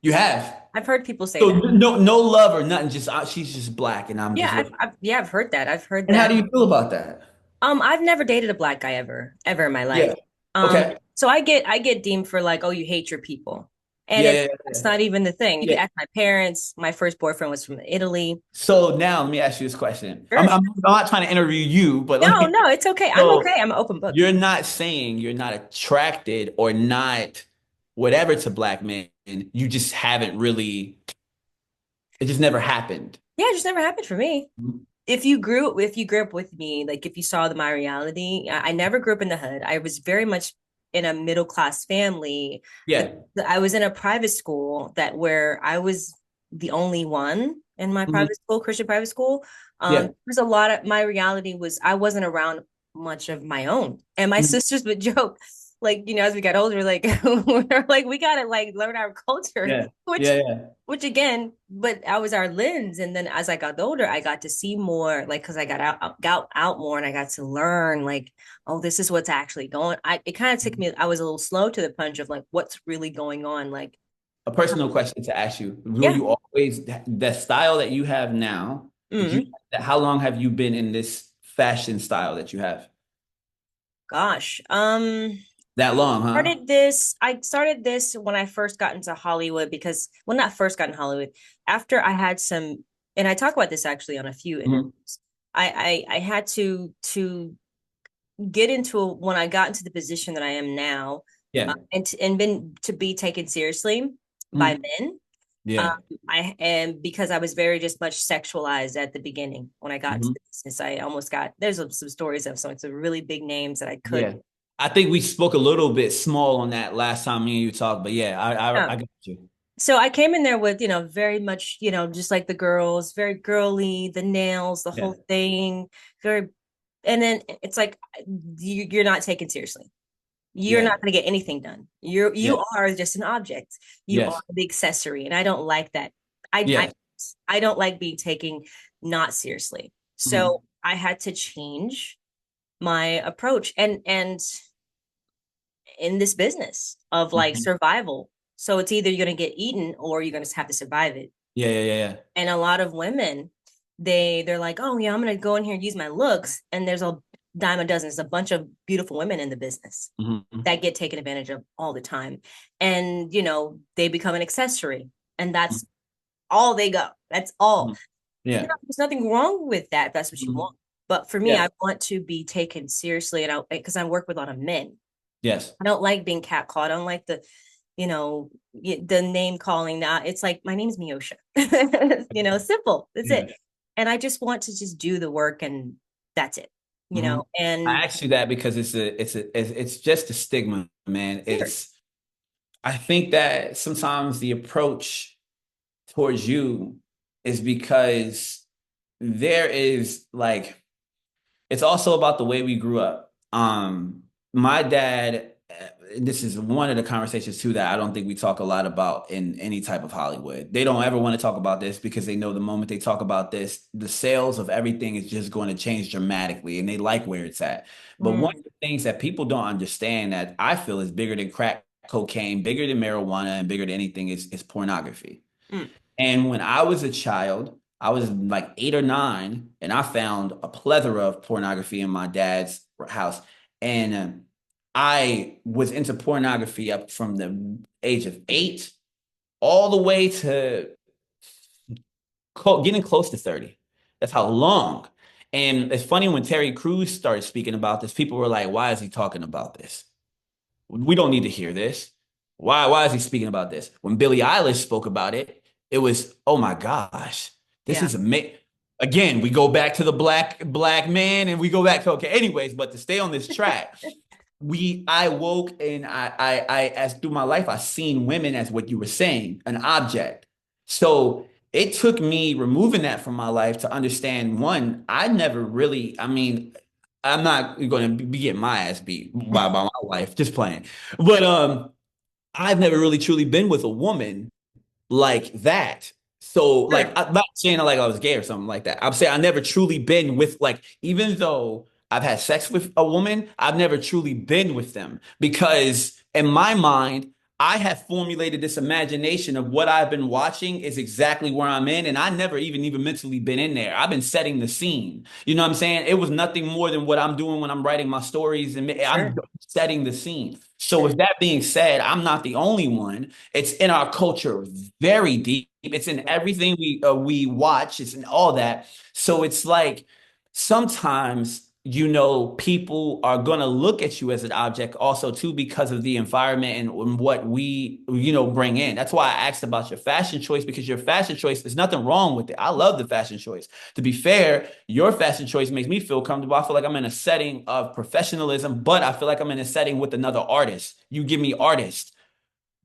You have. I've heard people say So that. no love or nothing. Just she's just Black, and I'm Yeah, just with her. I've heard that. I've heard And how that. do you feel about that? I've never dated a black guy ever in my life. Yeah. Okay. So I get deemed for like, oh, you hate your people. And Yeah, yeah, it's yeah. not even the thing. If you Yeah. ask my parents, my first boyfriend was from Italy. So now let me ask you this question. I'm, Sure. I'm not trying to interview you, but No, like, no, it's okay. I'm so okay. I'm an open book. you're not saying you're not attracted or not whatever to Black men. You just haven't really, it just never happened. Yeah, it just never happened for me. If you grew up with me, like if you saw my reality, I never grew up in the hood. I was very much in a middle class family. Yeah. I was in a private school where I was the only one in my Mhm. private school, Christian private school. Yeah. There's a lot of my reality was I wasn't around much of my own, and my Mhm. sisters would joke, like, as we got older, like we're like we gotta like learn our culture, Yeah. which Yeah. Yeah. again, but that was our lens. And then as I got older, I got to see more, like, because I got out more, and I got to learn, like, oh, this is what's actually going. It kind of took me. I was a little slow to the punch of like what's really going on, like. a personal question to ask you. Were Yeah. you always the style that you have now? Did you, Mm, how long have you been in this fashion style that you have? gosh. That long, huh? I started this when I first got into Hollywood because, well, not first got in Hollywood, after I had some, and I talk about this actually on a few Mhm. interviews. I had to get into when I got into the position that I am now, Yeah. and been to be taken seriously by Mhm. men. Um, Yeah. I and because I was very just much sexualized at the beginning when I got into Mhm. the business, I almost got some stories of some really big names that I could. Yeah. I think we spoke a little bit small on that last time me and you talked, but yeah, I got you. So I came in there with, very much, just like the girls, very girly, the nails, the Yeah. whole thing, very, and then it's like you're not taken seriously. You're Yeah. not going to get anything done. You Yeah. are just an object. You are Yes. the accessory, and I don't like that. I I Yes. I don't like being taken not seriously. Mhm. So I had to change my approach, and in this business of like Mhm. survival. So it's either you're going to get eaten or you're going to have to survive it. Yeah. Yeah. Yeah. And a lot of women, they're like, oh yeah, I'm going to go in here and use my looks. And there's a dime a dozen. There's a bunch of beautiful women in the business Yeah. Mhm. that get taken advantage of all the time. And they become an accessory, and that's all they go. That's all. Mhm. Yeah. There's nothing wrong with that if that's what you want. Mhm. But for me, Yeah. I want to be taken seriously, and I because I work with a lot of men. Yes. I don't like being catcalled. I don't like the name calling. Now it's like my name's Meosha. Simple. That's Yeah. it. And I just want to just do the work, and that's it. Mhm. And I asked you that because it's just a stigma, man. sure, I think that sometimes the approach towards you is because there is like it's also about the way we grew up. My dad, this is one of the conversations too that I don't think we talk a lot about in any type of Hollywood. They don't ever want to talk about this because they know the moment they talk about this, the sales of everything is just going to change dramatically and they like where it's at. But one of mm, the things that people don't understand that I feel is bigger than crack cocaine, bigger than marijuana, and bigger than anything is pornography. mm, And when I was a child, I was like 8 or 9, and I found a plethora of pornography in my dad's house. And I was into pornography up from the age of 8 all the way to getting close to 30. That's how long. And it's funny when Terry Crews started speaking about this, people were like, why is he talking about this? We don't need to hear this. Why is he speaking about this? When Billie Eilish spoke about it, it was, oh my gosh, this yeah, is amazing. Again, we go back to the black man and we go back to okay. Anyways, but to stay on this track, I woke and as through my life, I seen women as what you were saying, an object. So it took me removing that from my life to understand one, I never really, I mean, I'm not going to be getting my ass beat by my wife, just playing. But I've never really truly been with a woman like that. So like sure, I'm not saying like I was gay or something like that. I'm saying I never truly been with like even though I've had sex with a woman, I've never truly been with them because in my mind I have formulated this imagination of what I've been watching is exactly where I'm in, and I never even mentally been in there. I've been setting the scene. You know what I'm saying? It was nothing more than what I'm doing when I'm writing my stories, and I'm sure, setting the scene. So sure, with that being said, I'm not the only one. It's in our culture very deep. It's in everything we watch. It's in all that. So it's like sometimes people are going to look at you as an object also too because of the environment and what we bring in. That's why I asked about your fashion choice because your fashion choice there's nothing wrong with it. I love the fashion choice. To be fair, your fashion choice makes me feel comfortable. I feel like I'm in a setting of professionalism, but I feel like I'm in a setting with another artist. You give me artist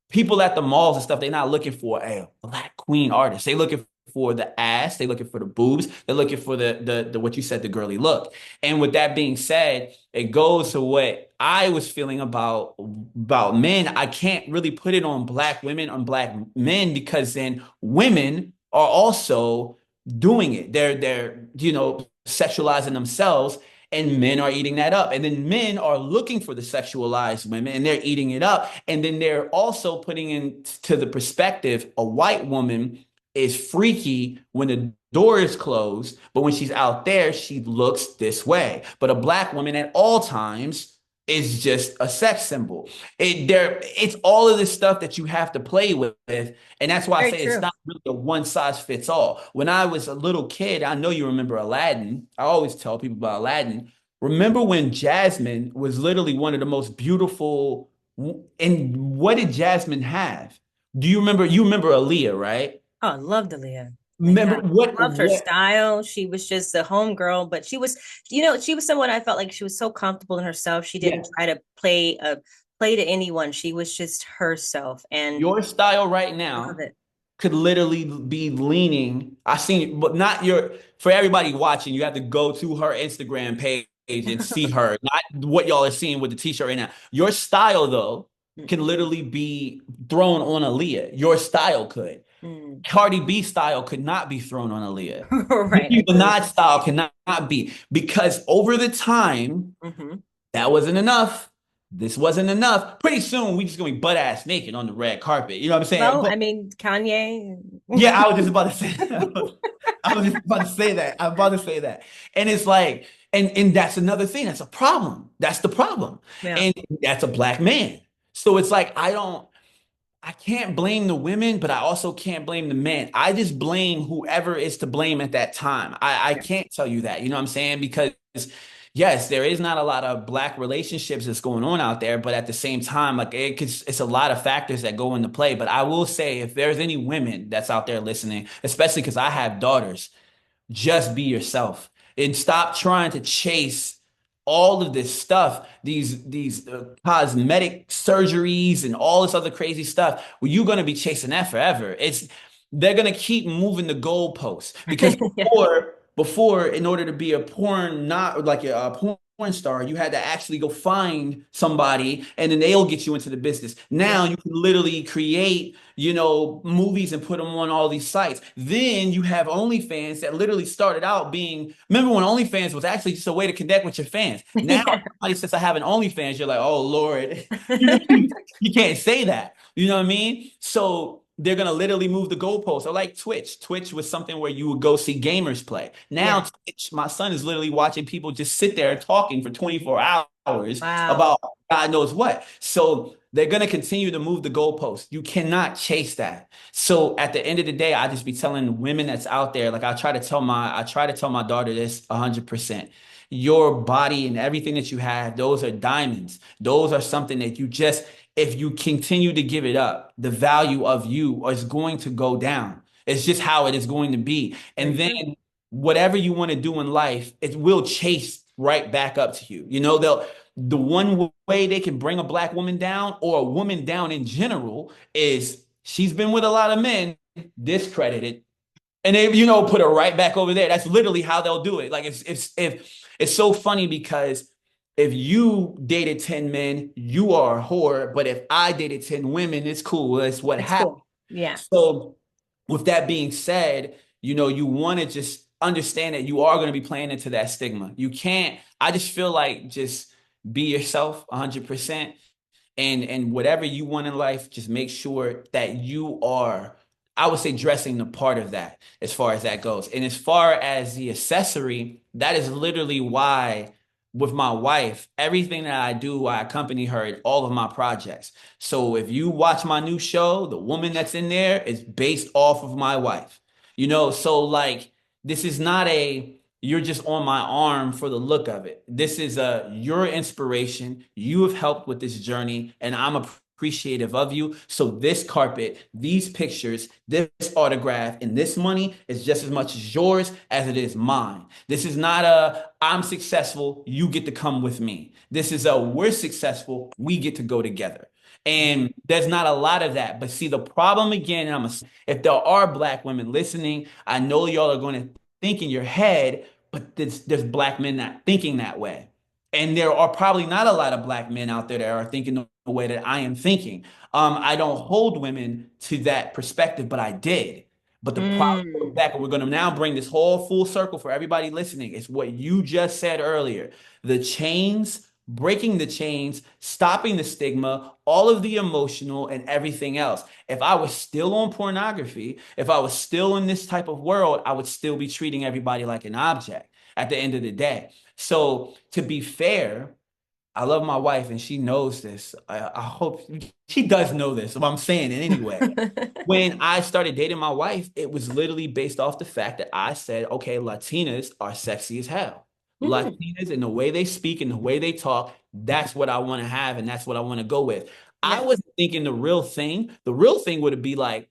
people at the malls and stuff, they're not looking for a black queen artist. They looking for the ass, they looking for the boobs, they're looking for the what you said, the girly look. And with that being said, it goes to what I was feeling about men. I can't really put it on black women, on black men, because then women are also doing it. They're sexualizing themselves and men are eating that up. And then men are looking for the sexualized women and they're eating it up. And then they're also putting into the perspective a white woman is freaky when the door is closed, but when she's out there, she looks this way. But a black woman at all times is just a sex symbol. It's all of this stuff that you have to play with, and that's why I Very say it's true. not really a one size fits all. When I was a little kid, I know you remember Aladdin. I always tell people about Aladdin. Remember when Jasmine was literally one of the most beautiful, and what did Jasmine have? Do you remember? You remember Aaliyah, right? Oh, I loved Aaliyah. My Remember God. what Loved her what style. She was just a homegirl, but she was someone I felt like she was so comfortable in herself. She yeah, didn't try to play to anyone. She was just herself. And your style right I love now it. could literally be leaning. I seen, but not your. For everybody watching, you have to go to her Instagram page and see her, not what y'all are seeing with the t-shirt right now. Your style though can literally be thrown on Aaliyah. Your style could. Mm. Cardi B style could not be thrown on Aaliyah. Right, Nicki agreed. Minaj style cannot be because over the time Hmm. that wasn't enough. This wasn't enough. Pretty soon we just gonna be butt ass naked on the red carpet. You know what I'm saying? Well, But I mean, Kanye. yeah, I was just about to say I was just about to say that. I'm about to say that. And it's like, and that's another thing. That's a problem. That's the problem. Yeah, And that's a black man. So it's like I can't blame the women, but I also can't blame the men. I just blame whoever is to blame at that time. I yeah, can't tell you that. You know what I'm saying? Because yes, there is not a lot of black relationships that's going on out there, but at the same time, like it's a lot of factors that go into play. But I will say, if there's any women that's out there listening, especially because I have daughters, just be yourself and stop trying to chase all of this stuff, these cosmetic surgeries and all this other crazy stuff. Well, you're gonna be chasing that forever. It's they're gonna keep moving the goalposts because yeah, before in order to be a porn not like a porn star, you had to actually go find somebody and then they'll get you into the business. yeah, Now you can literally create, movies and put them on all these sites. Then you have OnlyFans that literally started out being, remember when OnlyFans was actually just a way to connect with your fans. Now yeah. somebody says I have an OnlyFans, you're like, oh Lord, you can't say that. You know what I mean? So they're gonna literally move the goalposts. Or like Twitch. Twitch was something where you would go see gamers play. Now Yeah. Twitch, my son is literally watching people just sit there talking for 24 hours Wow. about God knows what. So they're gonna continue to move the goalposts. You cannot chase that. So at the end of the day, I just be telling women that's out there, like I try to tell my daughter this 100%. Your body and everything that you have, those are diamonds. Those are something that you just, if you continue to give it up, the value of you is going to go down. It's just how it is going to be. Very And then true. whatever you want to do in life, it will chase right back up to you. The one way they can bring a black woman down or a woman down in general is she's been with a lot of men, discredited, and they put her right back over there. That's literally how they'll do it. Like if it's so funny because if you dated 10 men, you are a whore, but if I dated 10 women, it's cool. That's what It's happened. cool. Yeah. So with that being said, you want to just understand that you are going to be playing into that stigma. You can't, I just feel like just be yourself 100%, and whatever you want in life, just make sure that you are, I would say, dressing the part of that as far as that goes. And as far as the accessory, that is literally why with my wife, everything that I do, I accompany her in all of my projects. So if you watch my new show, the woman that's in there is based off of my wife. So like this is not a you're just on my arm for the look of it. This is your inspiration. You have helped with this journey, and I'm appreciative of you. So this carpet, these pictures, this autograph, and this money is just as much as yours as it is mine. This is not a I'm successful, you get to come with me. This is a we're successful, we get to go together. And there's not a lot of that. But see, the problem again, if there are black women listening, I know y'all are going to think in your head, but there's black men not thinking that way. And there are probably not a lot of black men out there that are thinking the way that I am thinking. I don't hold women to that perspective, but I did. But the problem goes Mm. back, and we're going to now bring this whole full circle for everybody listening. It's what you just said earlier. The chains, breaking the chains, stopping the stigma, all of the emotional and everything else. If I was still on pornography, if I was still in this type of world, I would still be treating everybody like an object at the end of the day. So to be fair, I love my wife and she knows this. I hope she does know this, so I'm saying it anyway. When I started dating my wife, it was literally based off the fact that I said, okay, Latinas are sexy as hell. Mm. Latinas and the way they speak and the way they talk, that's what I want to have and that's what I want to go with. I Yes. wasn't thinking the real thing would be like,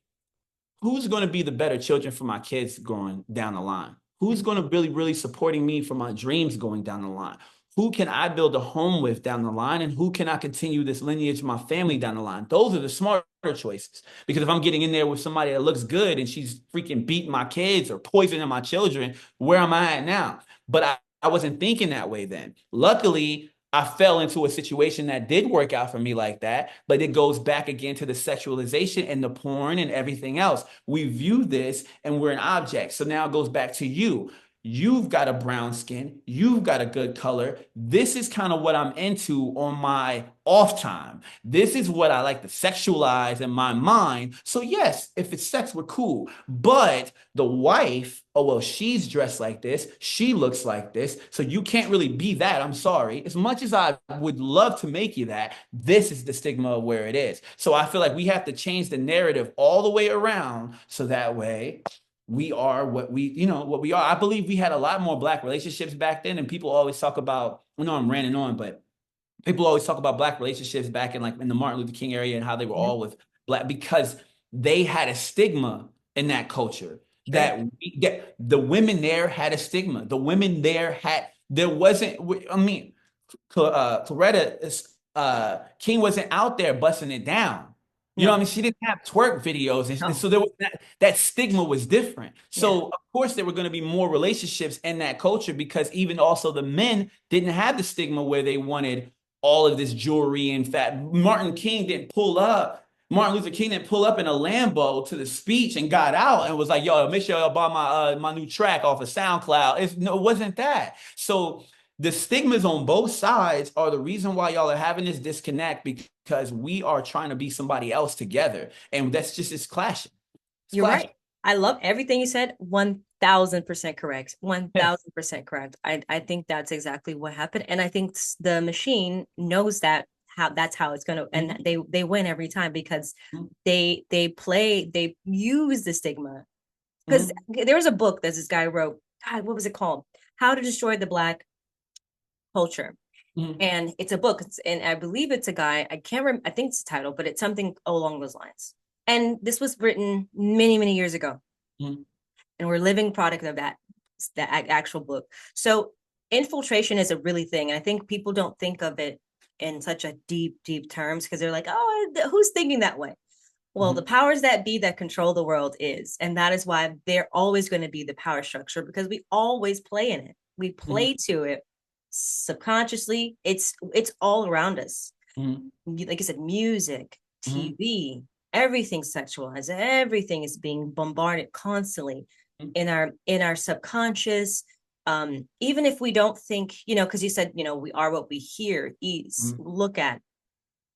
who's going to be the better children for my kids going down the line? Who's going to really supporting me for my dreams going down the line? Who can I build a home with down the line? And who can I continue this lineage of my family down the line? Those are the smarter choices. Because if I'm getting in there with somebody that looks good and she's freaking beating my kids or poisoning my children, where am I at now? But I wasn't thinking that way then. Luckily, I fell into a situation that did work out for me like that, but it goes back again to the sexualization and the porn and everything else. We view this and we're an object. So now it goes back to you. You've got a brown skin. You've got a good color. This is kind of what I'm into on my off time. This is what I like to sexualize in my mind. So, yes, if it's sex, we're cool. But the wife, oh, well, she's dressed like this. She looks like this. So you can't really be that. I'm sorry. As much as I would love to make you that, this is the stigma of where it is. So I feel like we have to change the narrative all the way around so that way we are what what we are. I believe we had a lot more black relationships back then, and people always talk about, I know I'm ranting on, but people always talk about black relationships back in like in the Martin Luther King area and how they were Yeah. all with black because they had a stigma in that culture Sure. that the women there had a stigma. The women there had there wasn't. I mean, Coretta King wasn't out there busting it down. You know what I No. mean? She didn't have twerk videos, and No. so there was that stigma was different. Yeah. So of course there were going to be more relationships in that culture because even also the men didn't have the stigma where they wanted all of this jewelry and fat. Martin Luther King didn't pull up in a Lambo to the speech and got out and was like, "Yo, make sure y'all buy my new track off of SoundCloud." It wasn't that. So the stigmas on both sides are the reason why y'all are having this disconnect because we are trying to be somebody else together, and that's just it's clashing. It's You're clashing. right. I love everything you said. 1000% correct. Yeah. 1000% correct. I think that's exactly what happened. And I think the machine knows that how that's how it's gonna, and Mhm. they win every time because Mhm. they use the stigma. Because Mhm. there was a book that this guy wrote. God, what was it called? How to Destroy the Black Culture. Mhm. And it's a book. And I believe it's a guy. I can't remember. I think it's a title, but it's something along those lines. And this was written many, many years ago, Mhm. and we're living product of that actual book. So infiltration is a really thing, and I think people don't think of it in such a deep terms because they're like, oh, who's thinking that way? Well, the Mhm. powers that be that control the world is, and that is why they're always going to be the power structure because we always play in it. We Mhm. play to it subconsciously. It's all around us. Mhm. Like I said, music, Mhm. TV, everything's sexualized. Everything is being bombarded constantly Mhm. in our subconscious. Even if we don't think, because you said, we are what we hear, eat, Mhm. look at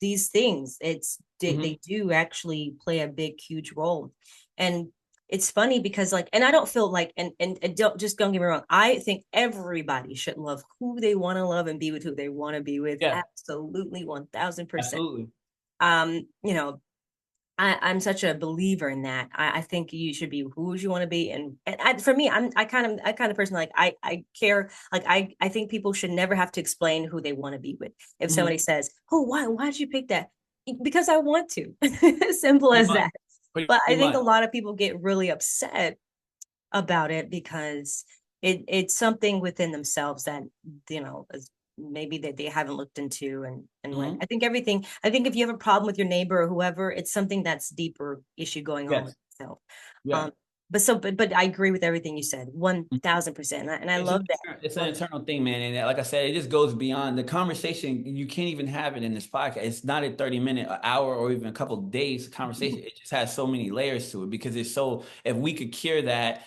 these things. Mhm. They do actually play a big, huge role. And it's funny because and I don't feel like, and don't get me wrong. I think everybody should love who they want to love and be with who they want to be with. Yeah, Absolutely 1000%. absolutely. Um, you know, I'm such a believer in that. I think you should be who you want to be, and for me, I kind of person like I care. Like I think people should never have to explain who they want to be with. If Mhm. somebody says, "Oh, why did you pick that?" Because I want to. Simple Pretty as much. that. Pretty But I think a much. lot of people get really upset about it because it's something within themselves that is maybe that they haven't looked into, and when Mhm. I think if you have a problem with your neighbor or whoever, it's something that's deeper issue going on with Yes. yourself. um Yeah. but I agree with everything you said, 1000%. And I love that. It's an Love internal thing, man. And like I said, it just goes beyond the conversation. You can't even have it in this podcast. It's not a 30-minute, an hour, or even a couple of days conversation. It just has so many layers to it because it's so, if we could cure that,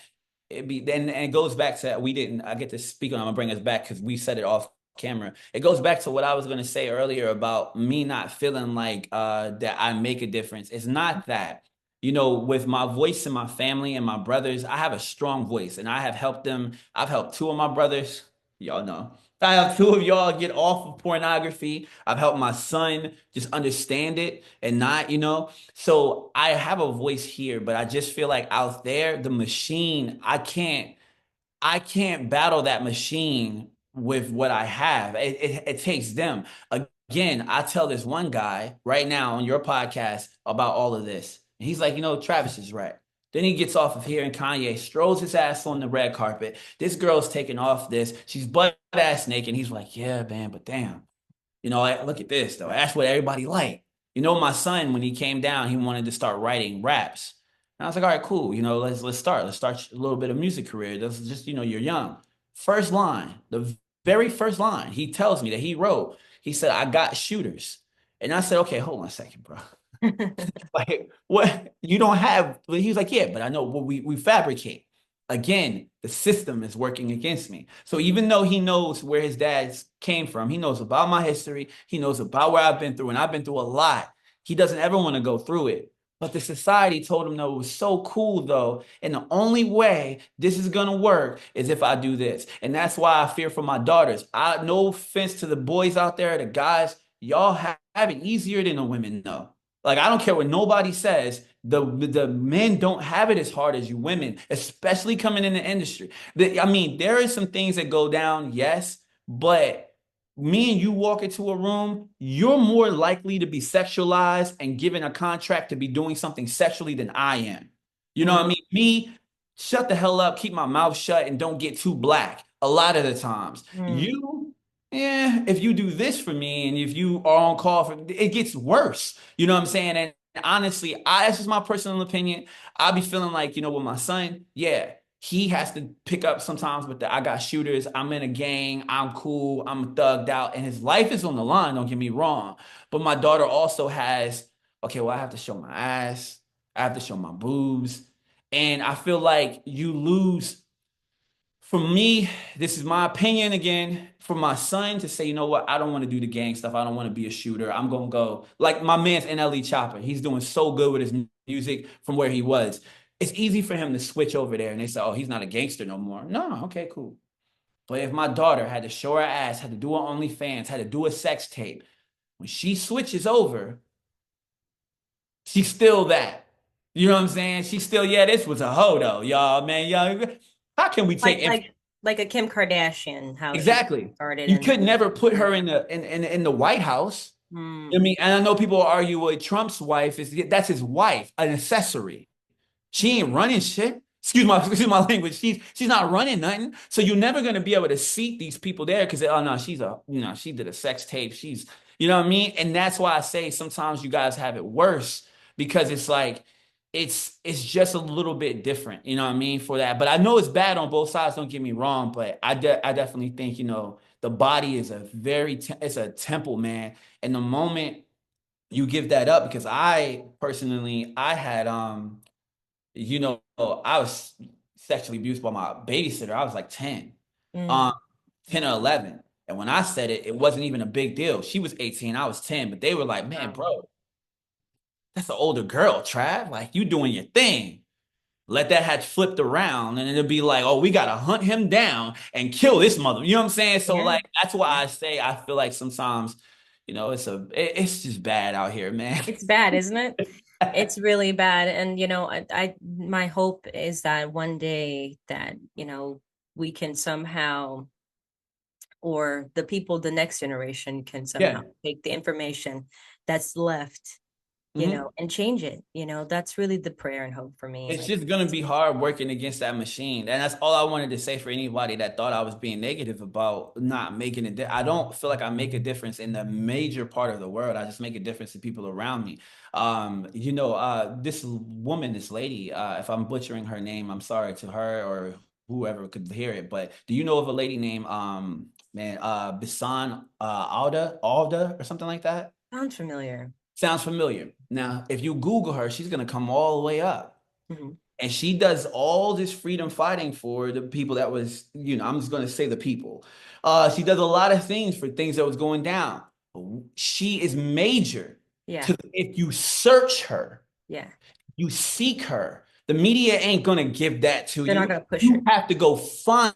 it'd be then, and it goes back to, we didn't, I get to speak on, I'm gonna bring us back because we said it off camera. It goes back to what I was gonna say earlier about me not feeling like that I make a difference. It's not that. You know, with my voice and my family and my brothers, I have a strong voice and I have helped them. I've helped two of my brothers. Y'all know. I have two of y'all get off of pornography. I've helped my son just understand it and not, So I have a voice here, but I just feel like out there, the machine, I can't battle that machine with what I have. It takes them. Again, I tell this one guy right now on your podcast about all of this. And he's like, Travis is right. Then he gets off of here and Kanye strolls his ass on the red carpet. This girl's taking off this. She's butt ass naked. And he's like, yeah, man, but damn. Look at this though. That's what everybody like. My son, when he came down, he wanted to start writing raps. And I was like, all right, cool. Let's start. Let's start a little bit of music career. This is just, you're young. First line, the very first line, he tells me that he wrote, he said, I got shooters. And I said, okay, hold on a second, bro. that. Like, what? You don't have, he was like, yeah, but I know what we fabricate. Again, the system is working against me. So even though he knows where his dad came from, he knows about my history, he knows about where I've been through, and I've been through a lot. He doesn't ever want to go through it. But the society told him, no, it was so cool though. And the only way this is gonna work is if I do this. And that's why I fear for my daughters. No offense to the boys out there, the guys, y'all have it easier than the women though. Like, I don't care what nobody says. The men don't have it as hard as you women, especially coming in the industry. I mean, there are some things that go down, yes, but me and you walk into a room, you're more likely to be sexualized and given a contract to be doing something sexually than I am. You know what I Mm, mean? Me, shut the hell up, keep my mouth shut, and don't get too black a lot of the times. mm. You, yeah, if you do this for me and if you are on call for it gets worse. You know what I'm saying? And honestly, that's just my personal opinion. I'll be feeling like, with my son, yeah, he has to pick up sometimes with the I got shooters, I'm in a gang, I'm cool, I'm thugged out, and his life is on the line, don't get me wrong. But my daughter also has, okay, well, I have to show my ass, I have to show my boobs. And I feel like you lose for me, this is my opinion again, for my son to say, you know what, I don't want to do the gang stuff. I don't want to be a shooter. I'm going to go like my man's NLE Chopper. He's doing so good with his music from where he was. It's easy for him to switch over there and they say, oh, he's not a gangster no more. No, okay, cool. But if my daughter had to show her ass, had to do her OnlyFans, had to do a sex tape, when she switches over, she's still that. You know what I'm saying? She's still, yeah, this was a hoe though, y'all, man. Y'all, how can we take Like like like a Kim Kardashian, how she exactly. started You and could never put her in the White House. I mm, mean, and I know people argue with Trump's wife is that's his wife, an accessory. She ain't running shit. Excuse my language. She's not running nothing. So you're never gonna be able to seat these people there because oh no, she did a sex tape. You know what I mean? And that's why I say sometimes you guys have it worse because it's like it's just a little bit different. You know what I mean for that. But I know it's bad on both sides. Don't get me wrong, but I definitely think the body is it's a temple, man. And the moment you give that up, because I personally I had I was sexually abused by my babysitter. I was like 10, mm, um, 10 or 11. And when I said it, it wasn't even a big deal. She was 18, I was 10, but they were like, man, wow. bro, that's an older girl, Trav. Like, you doing your thing. Let that hatch flipped around, and it'll be like, oh, we gotta hunt him down and kill this mother. You know what I'm saying? So, Yeah. like, that's why I say I feel like sometimes, it's just bad out here, man. It's bad, isn't it? It's really bad. And I my hope is that one day that, we can somehow, or the next generation can somehow Yeah. take the information that's left Hmm. and change it. That's really the prayer and hope for me. It's Like, just gonna be hard working against that machine, and that's all I wanted to say for anybody that thought I was being negative about not making it. I don't feel like I make a difference in the major part of the world. I just make a difference to people around me. This woman, this lady, if I'm butchering her name, I'm sorry to her or whoever could hear it. But do you know of a lady named Bisan Alda or something like that? sounds familiar. Sounds familiar. Now, if you Google her, she's gonna come all the way up. Hmm. And she does all this freedom fighting for the people that was, I'm just going to say the people. She does a lot of things for things that was going down. She is major Yeah. to if you search her, Yeah. you seek her. The media ain't gonna give that to They're not you. going to push You her. have to go find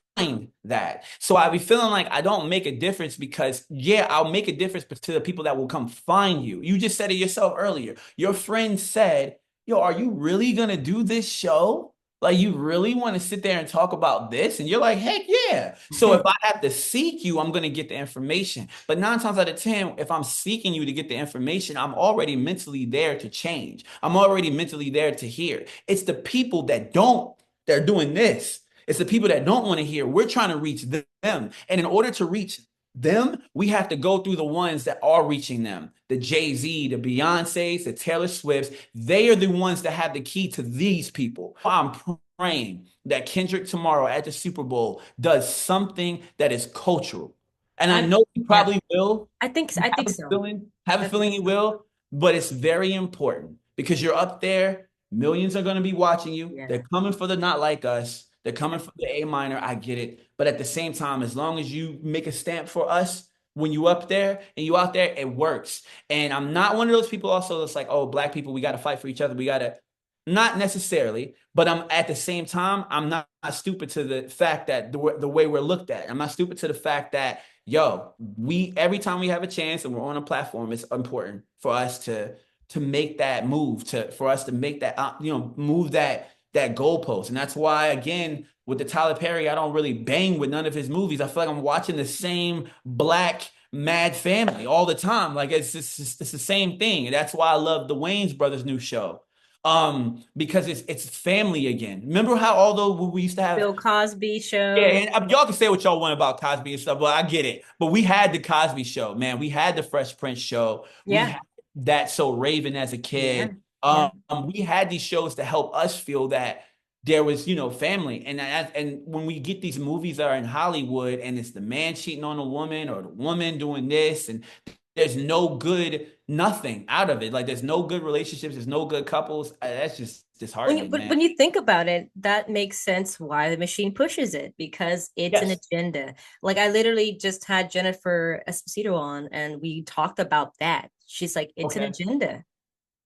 that. So I be feeling like I don't make a difference because yeah, I'll make a difference to the people that will come find you. You just said it yourself earlier. Your friend said, "Yo, are you really gonna do this show? Like you really want to sit there and talk about this?" And you're like, "Heck yeah." So if I have to seek you, I'm gonna get the information. But 9 times out of 10, if I'm seeking you to get the information, I'm already mentally there to change. I'm already mentally there to hear. It's the people that don't, they're doing this. It's the people that don't want to hear. We're trying to reach them. And in order to reach them, we have to go through the ones that are reaching them. The Jay-Z, the Beyoncé's, the Taylor Swifts. They are the ones that have the key to these people. I'm praying that Kendrick tomorrow at the Super Bowl does something that is cultural. And I I, know he yeah, probably will. I think so. Have a I think feeling he so. will, but it's very important because you're up there. Millions are going to be watching you. Yeah. They're coming for the not like us. They're coming for the A minor. I get it. But at the same time, as long as you make a stamp for us when you up there and you out there, it works. And I'm not one of those people also that's like, oh, black people, we got to fight for each other. We got to, not necessarily, but I'm at the same time, I'm not stupid to the fact that the way we're looked at. I'm not stupid to the fact that yo, we every time we have a chance and we're on a platform, it's important for us to make that move, to for us to make that move that goalpost. And that's why again with the Tyler Perry, I don't really bang with none of his movies. I feel like I'm watching the same black mad family all the time. Like it's the same thing. And that's why I love the Wayans brothers new show. Because it's family again. Remember how although we used to have Bill Cosby yeah, show. and y'all can say what y'all want about Cosby and stuff, but I get it. But we had the Cosby Show, man. We had the Fresh Prince show. We Yeah. had that So Raven as a Yeah. kid. Yeah. We had these shows to help us feel that there was, family. And when we get these movies that are in Hollywood, and it's the man cheating on a woman or the woman doing this, and there's no good nothing out of it. Like there's no good relationships, there's no good couples. That's just disheartening, But man. when you think about it, that makes sense why the machine pushes it because it's an Yes. agenda. Like I literally just had Jennifer Esposito on and we talked about that. She's like, it's an Okay. agenda.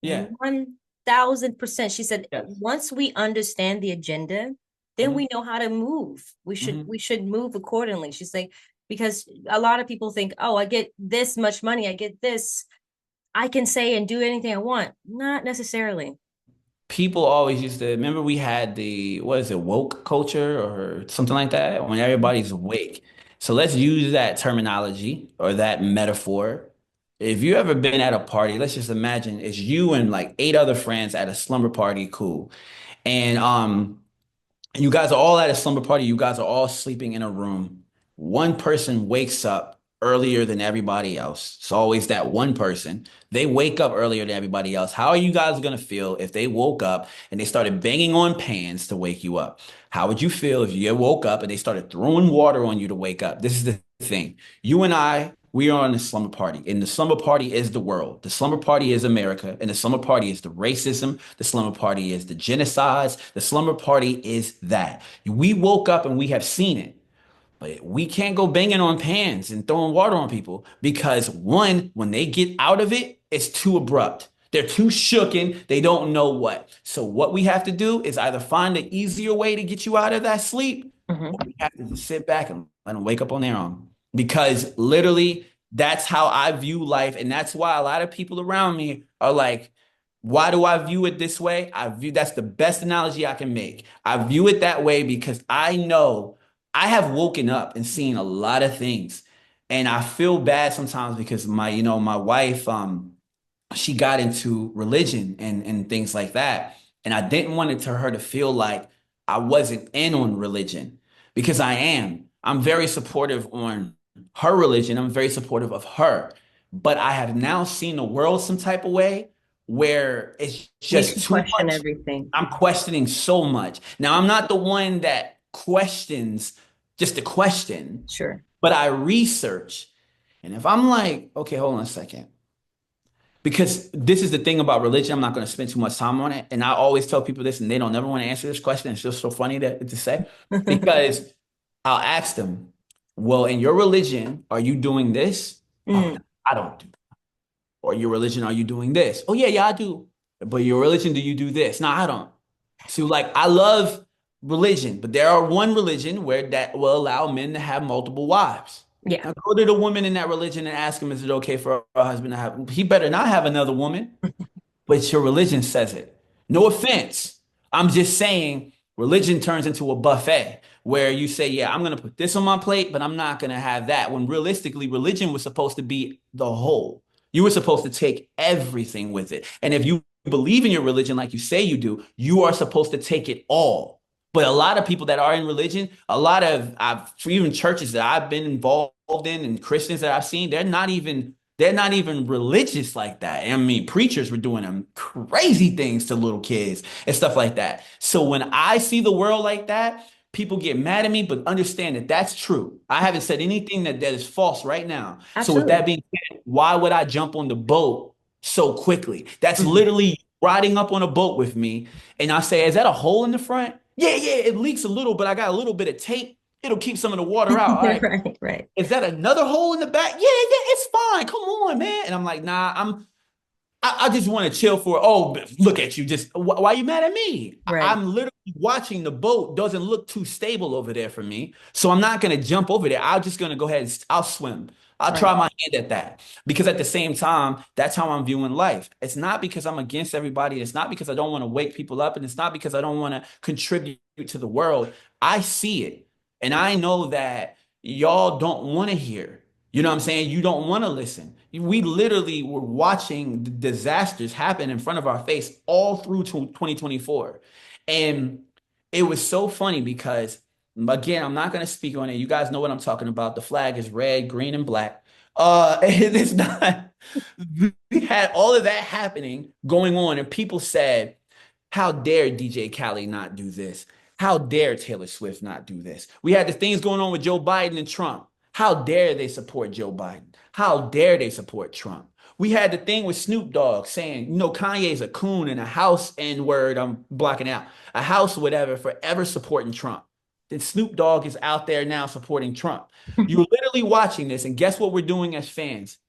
Yeah. 1000%. She said, Yes. once we understand the agenda, then Hmm. we know how to move. We Hmm. should move accordingly. She's like, because a lot of people think, oh, I get this much money, I get this, I can say and do anything I want. Not necessarily. People always used to remember we had the what is it, woke culture or something like that when everybody's awake. So let's use that terminology or that metaphor. If you ever been at a party, let's just imagine it's you and like 8 other friends at a slumber party, cool. And you guys are all at a slumber party. You guys are all sleeping in a room. One person wakes up earlier than everybody else. It's always that one person. They wake up earlier than everybody else. How are you guys going to feel if they woke up and they started banging on pans to wake you up? How would you feel if you woke up and they started throwing water on you to wake up? This is the thing. You and I, we are on a slumber party, and the slumber party is the world. The slumber party is America, and the slumber party is the racism. The slumber party is the genocides. The slumber party is that. We woke up and we have seen it. But we can't go banging on pans and throwing water on people because one, when they get out of it, it's too abrupt. They're too shooken. They don't know what. So what we have to do is either find an easier way to get you out of that sleep, or Mhm. we have to just sit back and let them wake up on their own. Because literally, that's how I view life, and that's why a lot of people around me are like, why do I view it this way? I view that's the best analogy I can make. I view it that way because I know I have woken up and seen a lot of things. And I feel bad sometimes because my wife, she got into religion and things like that. And I didn't want it to her to feel like I wasn't in on religion because I am. I'm very supportive on her religion. I'm very supportive of her. But I have now seen the world some type of way where it's Makes just you too question much. everything. I'm questioning so much. Now, I'm not the one that questions just to question, Sure. but I research. And if I'm like, okay, hold on a second, because this is the thing about religion. I'm not going to spend too much time on it. And I always tell people this, and they don't never want to answer this question. It's just so funny to say because I'll ask them, well, in your religion, are you doing this? Oh, Mm, no, I don't do. Or your religion, are you doing this? Oh, yeah, yeah, I do. But your religion, do you do this? No, I don't. So, like, I love religion, but there are one religion where that will allow men to have multiple wives. yeah. Now, go to the woman in that religion and ask him, is it okay for a husband to have? He better not have another woman, but your religion says it. No offense. I'm just saying religion turns into a buffet where you say, yeah, I'm going to put this on my plate, but I'm not going to have that. When realistically, religion was supposed to be the whole. You were supposed to take everything with it. And if you believe in your religion like you say you do, you are supposed to take it all. But a lot of people that are in religion, a lot of even churches that I've been involved in and Christians that I've seen, they're not even religious like that. I mean, preachers were doing them crazy things to little kids and stuff like that. So when I see the world like that, people get mad at me, but understand that that's true. I haven't said anything that is false right now. So with that Absolutely. being said, why would I jump on the boat so quickly? That's Mhm. literally riding up on a boat with me, and I say, "Is that a hole in the front?" Yeah, yeah, it leaks a little, but I got a little bit of tape. It'll keep some of the water out. All right. Right, right, Is that another hole in the back? Yeah, yeah, it's fine. Come on, man. And I'm like, nah, I just want to chill for. Oh, look at you. Just why you mad at me? right, I'm literally watching the boat. Doesn't look too stable over there for me, so I'm not gonna jump over there. I'm just gonna go ahead and I'll swim. I'll try right. my hand at that because at the same time, that's how I'm viewing life. It's not because I'm against everybody. It's not because I don't want to wake people up, and it's not because I don't want to contribute to the world. I see it, and I know that y'all don't want to hear. You know what I'm saying? You don't want to listen. We literally were watching the disasters happen in front of our face all through 2024. And it was so funny because, again, I'm not going to speak on it. You guys know what I'm talking about. The flag is red, green, and black. It is not. We had all of that happening going on, and people said, how dare DJ Khaled not do this? How dare Taylor Swift not do this? We had the things going on with Joe Biden and Trump. How dare they support Joe Biden? How dare they support Trump? We had the thing with Snoop Dogg saying, Kanye's a coon and a house N word, I'm blocking out, a house, whatever, forever supporting Trump. Then Snoop Dogg is out there now supporting Trump. You're literally watching this, and guess what we're doing as fans?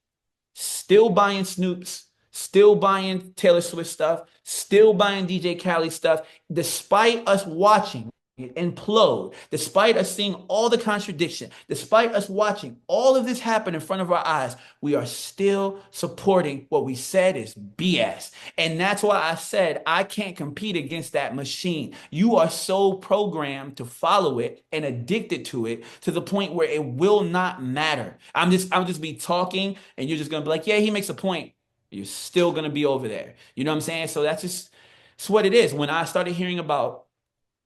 Still buying Snoop's, still buying Taylor Swift stuff, still buying DJ Khaled stuff, despite us watching it implode, despite us seeing all the contradiction, despite us watching all of this happen in front of our eyes, we are still supporting what we said is BS. And that's why I said I can't compete against that machine. You are so programmed to follow it and addicted to the point where it will not matter. I'm just be talking and you're just gonna be like, yeah, he makes a point. You're still gonna be over there. You know what I'm saying? So that's just it's what it is. When I started hearing about,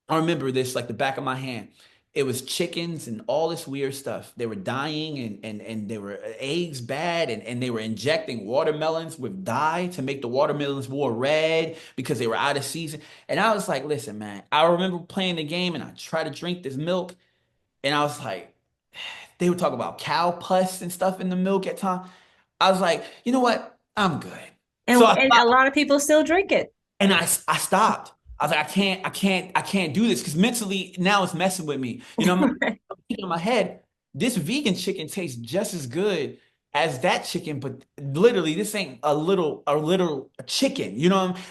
I remember this like the back of my hand. It was chickens and all this weird stuff. They were dying and they were eggs bad and they were injecting watermelons with dye to make the watermelons more red because they were out of season. And I was like, listen, man, I remember playing the game and I tried to drink this milk and I was like, they would talk about cow pus and stuff in the milk at times. I was like, you know what? I'm good. So And a lot of people still drink it. I stopped. I was like, I can't do this because mentally now it's messing with me. I'm thinking in my head, this vegan chicken tastes just as good as that chicken, but literally this ain't a little chicken.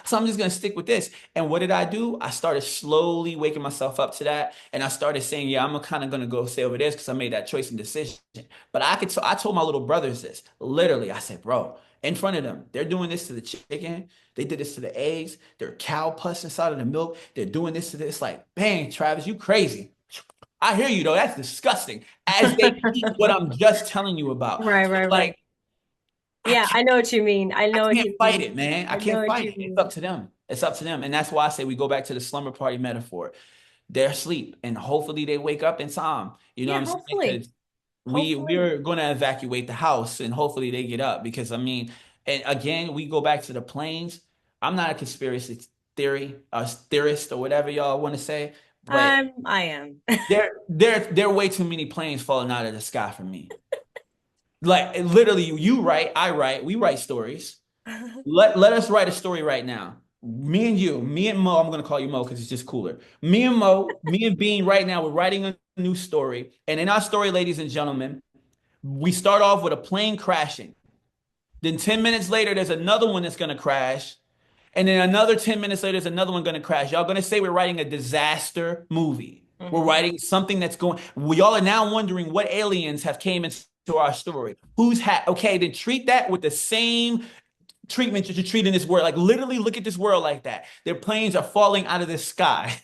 So I'm just gonna stick with this. And what did I do? I started slowly waking myself up to that, and I started saying, yeah, I'm kind of gonna go stay over this because I made that choice and decision. But I told my little brothers this. Literally, I said, bro, in front of them, they're doing this to the chicken. They did this to the eggs. They're cow pus inside of the milk. They're doing this to this. Like, bang, Travis, you crazy. I hear you though. That's disgusting. As they eat what I'm just telling you about. Right, So right, right. like Yeah, I know what you mean. I I know what can't you fight mean. it, man. I I know can't what fight you it. It's up mean. to them. It's up to them. And that's why I say we go back to the slumber party metaphor. They're asleep and hopefully they wake up in time. You know what Yeah, I'm saying? hopefully. Because Hopefully. we're going to evacuate the house and hopefully they get up because I mean, and again, we go back to the planes. I'm not a conspiracy theory, a theorist or whatever y'all want to say, but I am. there are way too many planes falling out of the sky for me. Like literally, you write, I write, we write stories. Let us write a story right now. Me and you, me and Mo, I'm gonna call you Mo because it's just cooler. Me and Mo, me and Bean right now, we're writing a new story. And in our story, ladies and gentlemen, we start off with a plane crashing. Then 10 minutes later, there's another one that's gonna crash. And then another 10 minutes later, there's another one gonna crash. Y'all gonna say we're writing a disaster movie. We're Mhm. writing something that's going. We all are now wondering what aliens have came into our story. Who's had okay, then treat that with the same treatment that you treat in this world. Like literally look at this world like that. Their planes are falling out of the sky.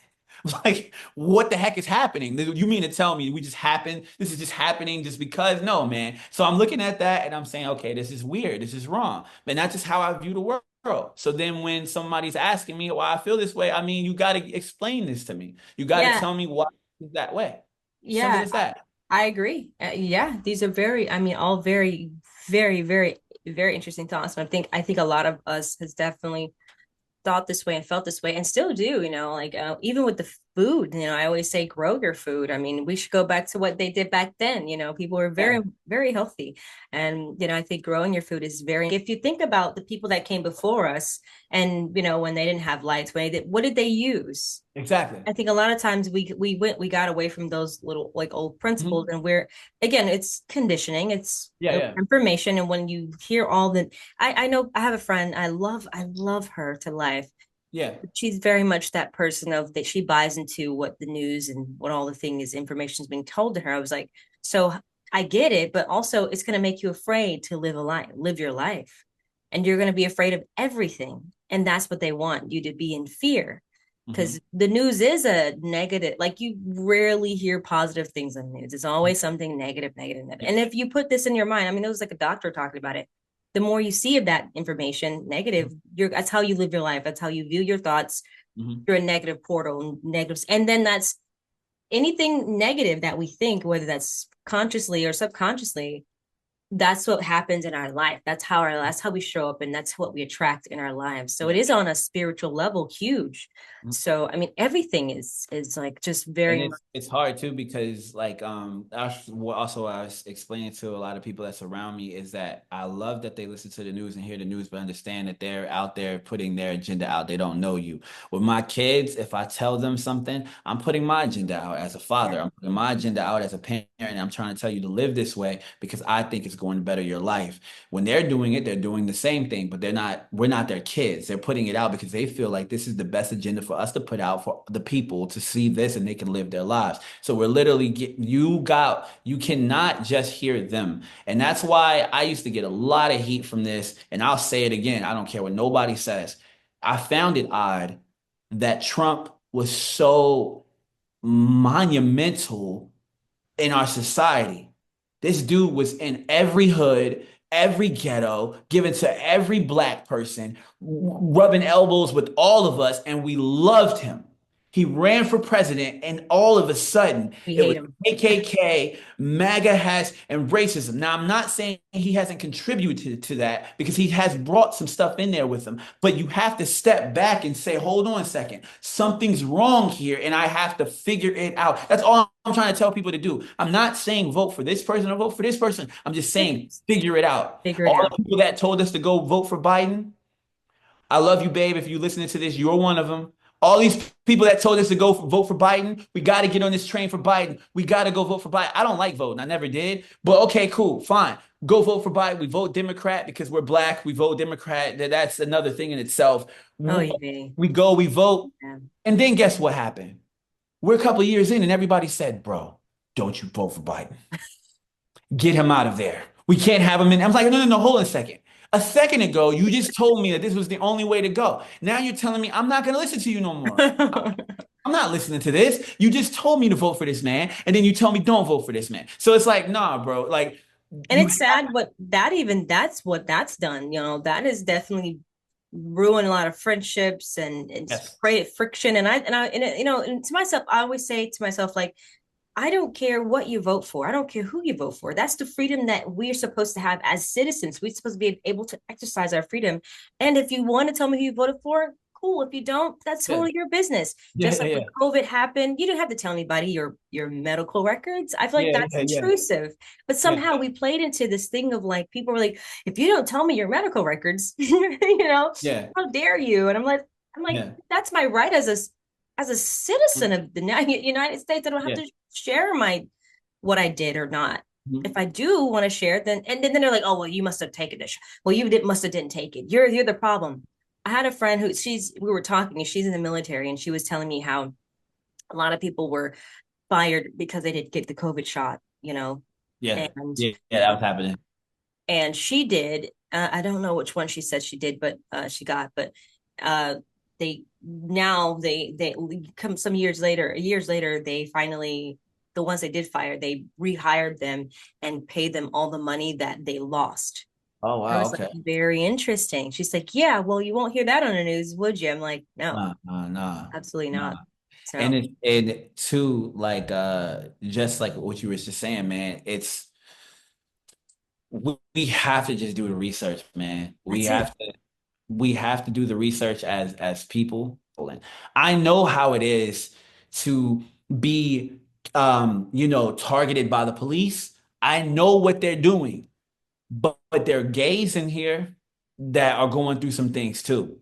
Like, what the heck is happening? You mean to tell me we just happen? This is just happening just because? No, man. So I'm looking at that and I'm saying, okay, this is weird. This is wrong. But that's just how I view the world. So then when somebody's asking me why I feel this way, I mean, you got to explain this to me. You got to Yeah, tell me why it's that way. Simple yeah, as that. I agree. Yeah, these are very, I mean, all very, very, very, very interesting thoughts. And I think a lot of us has definitely thought this way and felt this way and still do, like even with the food, I always say grow your food. I mean, we should go back to what they did back then. People were Yeah. very, very healthy. And, I think growing your food is very, if you think about the people that came before us and, when they didn't have lights, what did they use? Exactly. I think a lot of times we got away from those little like old principles, Mhm. and we're again it's conditioning, it's Yeah, yeah. information, and when you hear all the I know I have a friend, I love her to life. Yeah. She's very much that person of that she buys into what the news and what all the thing is information is being told to her. I was like, so I get it, but also it's going to make you afraid to live your life, and you're going to be afraid of everything, and that's what they want you to be, in fear, because Mhm. the news is a negative. Like, you rarely hear positive things on the news. It's always something negative, negative, negative. And if you put this in your mind, I mean, it was like a doctor talking about it. The more you see of that information, negative, that's how you live your life. That's how you view your thoughts. Mhm. You're a negative portal and negatives. And then that's anything negative that we think, whether that's consciously or subconsciously, that's what happens in our life. That's how we show up, and that's what we attract in our lives. So it Yeah. is on a spiritual level huge. So I mean, everything is like just And very much. it's hard too because like that's what also I was explaining to a lot of people that surround me is that I love that they listen to the news and hear the news, but understand that they're out there putting their agenda out. They don't know you. With my kids, if I tell them something, I'm putting my agenda out as a Yeah, father. I'm putting my agenda out as a parent. And I'm trying to tell you to live this way because I think it's going to better your life. When they're doing it, they're doing the same thing, but we're not their kids. They're putting it out because they feel like this is the best agenda for us to put out for the people to see this and they can live their lives. So we're literally you cannot just hear them. And that's why I used to get a lot of heat from this. And I'll say it again. I don't care what nobody says. I found it odd that Trump was so monumental in our society. This dude was in every hood, every ghetto, given to every black person, rubbing elbows with all of us, and we loved him. He ran for president, and all of a sudden, we it hate was them. KKK, MAGA hats, and racism. Now, I'm not saying he hasn't contributed to that because he has brought some stuff in there with him, but you have to step back and say, hold on a second, something's wrong here, and I have to figure it out. That's all I'm trying to tell people to do. I'm not saying vote for this person or vote for this person. I'm just saying Just figure it out. figure it All out. the people that told us to go vote for Biden, I love you, babe. If you're listening to this, you're one of them. All these people that told us to vote for Biden, we got to get on this train for Biden. We got to go vote for Biden. I don't like voting. I never did. But okay, cool, fine. Go vote for Biden. We vote Democrat because we're black. We vote Democrat. That's another thing in itself. Oh, yeah. We go, we vote. Yeah. And then guess what happened? We're a couple of years in, and everybody said, bro, don't you vote for Biden. Get him out of there. We can't have him in. I was like, no, no, no, hold on a second. A second ago, you just told me that this was the only way to go. Now you're telling me I'm not going to listen to you no more. I'm not listening to this. You just told me to vote for this man, and then you tell me don't vote for this man. So it's like, nah, bro. Like, And You it's sad what that even that's what that's done. That has definitely ruined a lot of friendships and yes, created friction. And to myself, I always say to myself, like, I don't care what you vote for. I don't care who you vote for. That's the freedom that we're supposed to have as citizens. We're supposed to be able to exercise our freedom. And if you want to tell me who you voted for, cool. If you don't, that's yeah, totally your business. yeah, Just like when yeah, COVID happened, you didn't have to tell anybody your medical records. I feel like yeah, that's yeah, yeah, intrusive. But yeah, somehow we played into this thing of like people were like, if you don't tell me your medical records, yeah, how dare you? And I'm like, yeah, that's my right as a citizen of the United States. I don't have yeah. to share my what I did or not. If Mhm. I do want to share it, then they're like, oh well, you must have taken this. Well, must have didn't take it. You're the problem. I had a friend who we were talking, and she's in the military, and she was telling me how a lot of people were fired because they didn't get the COVID shot, Yeah, and yeah, yeah, that was happening. and she did. I don't know which one she said she did, but she got. But uh, they come some years later, they finally the ones they did fire, they rehired them and paid them all the money that they lost. Oh I wow, was like, okay. very interesting. She's like, yeah, well, you won't hear that on the news, would you? I'm like, no, Nah, nah, nah, absolutely nah. not. And So it too, like just like what you were just saying, man, we have to just do the research, man. that's it. We have to do the research as people. I know how it is to be targeted by the police. I know what they're doing, but there are gays in here that are going through some things too.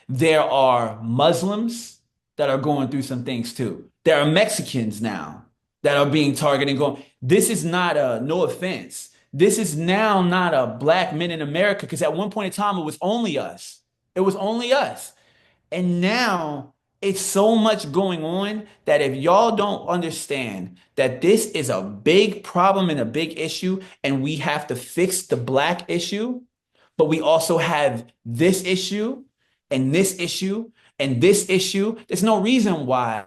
There are Muslims that are going through some things too. There are Mexicans now that are being targeted and going, this is not no offense. This is now not a black men in America because at one point in time it was only us. It was only us. And now it's so much going on that if y'all don't understand that this is a big problem and a big issue, and we have to fix the black issue, but we also have this issue and this issue and this issue. There's no reason why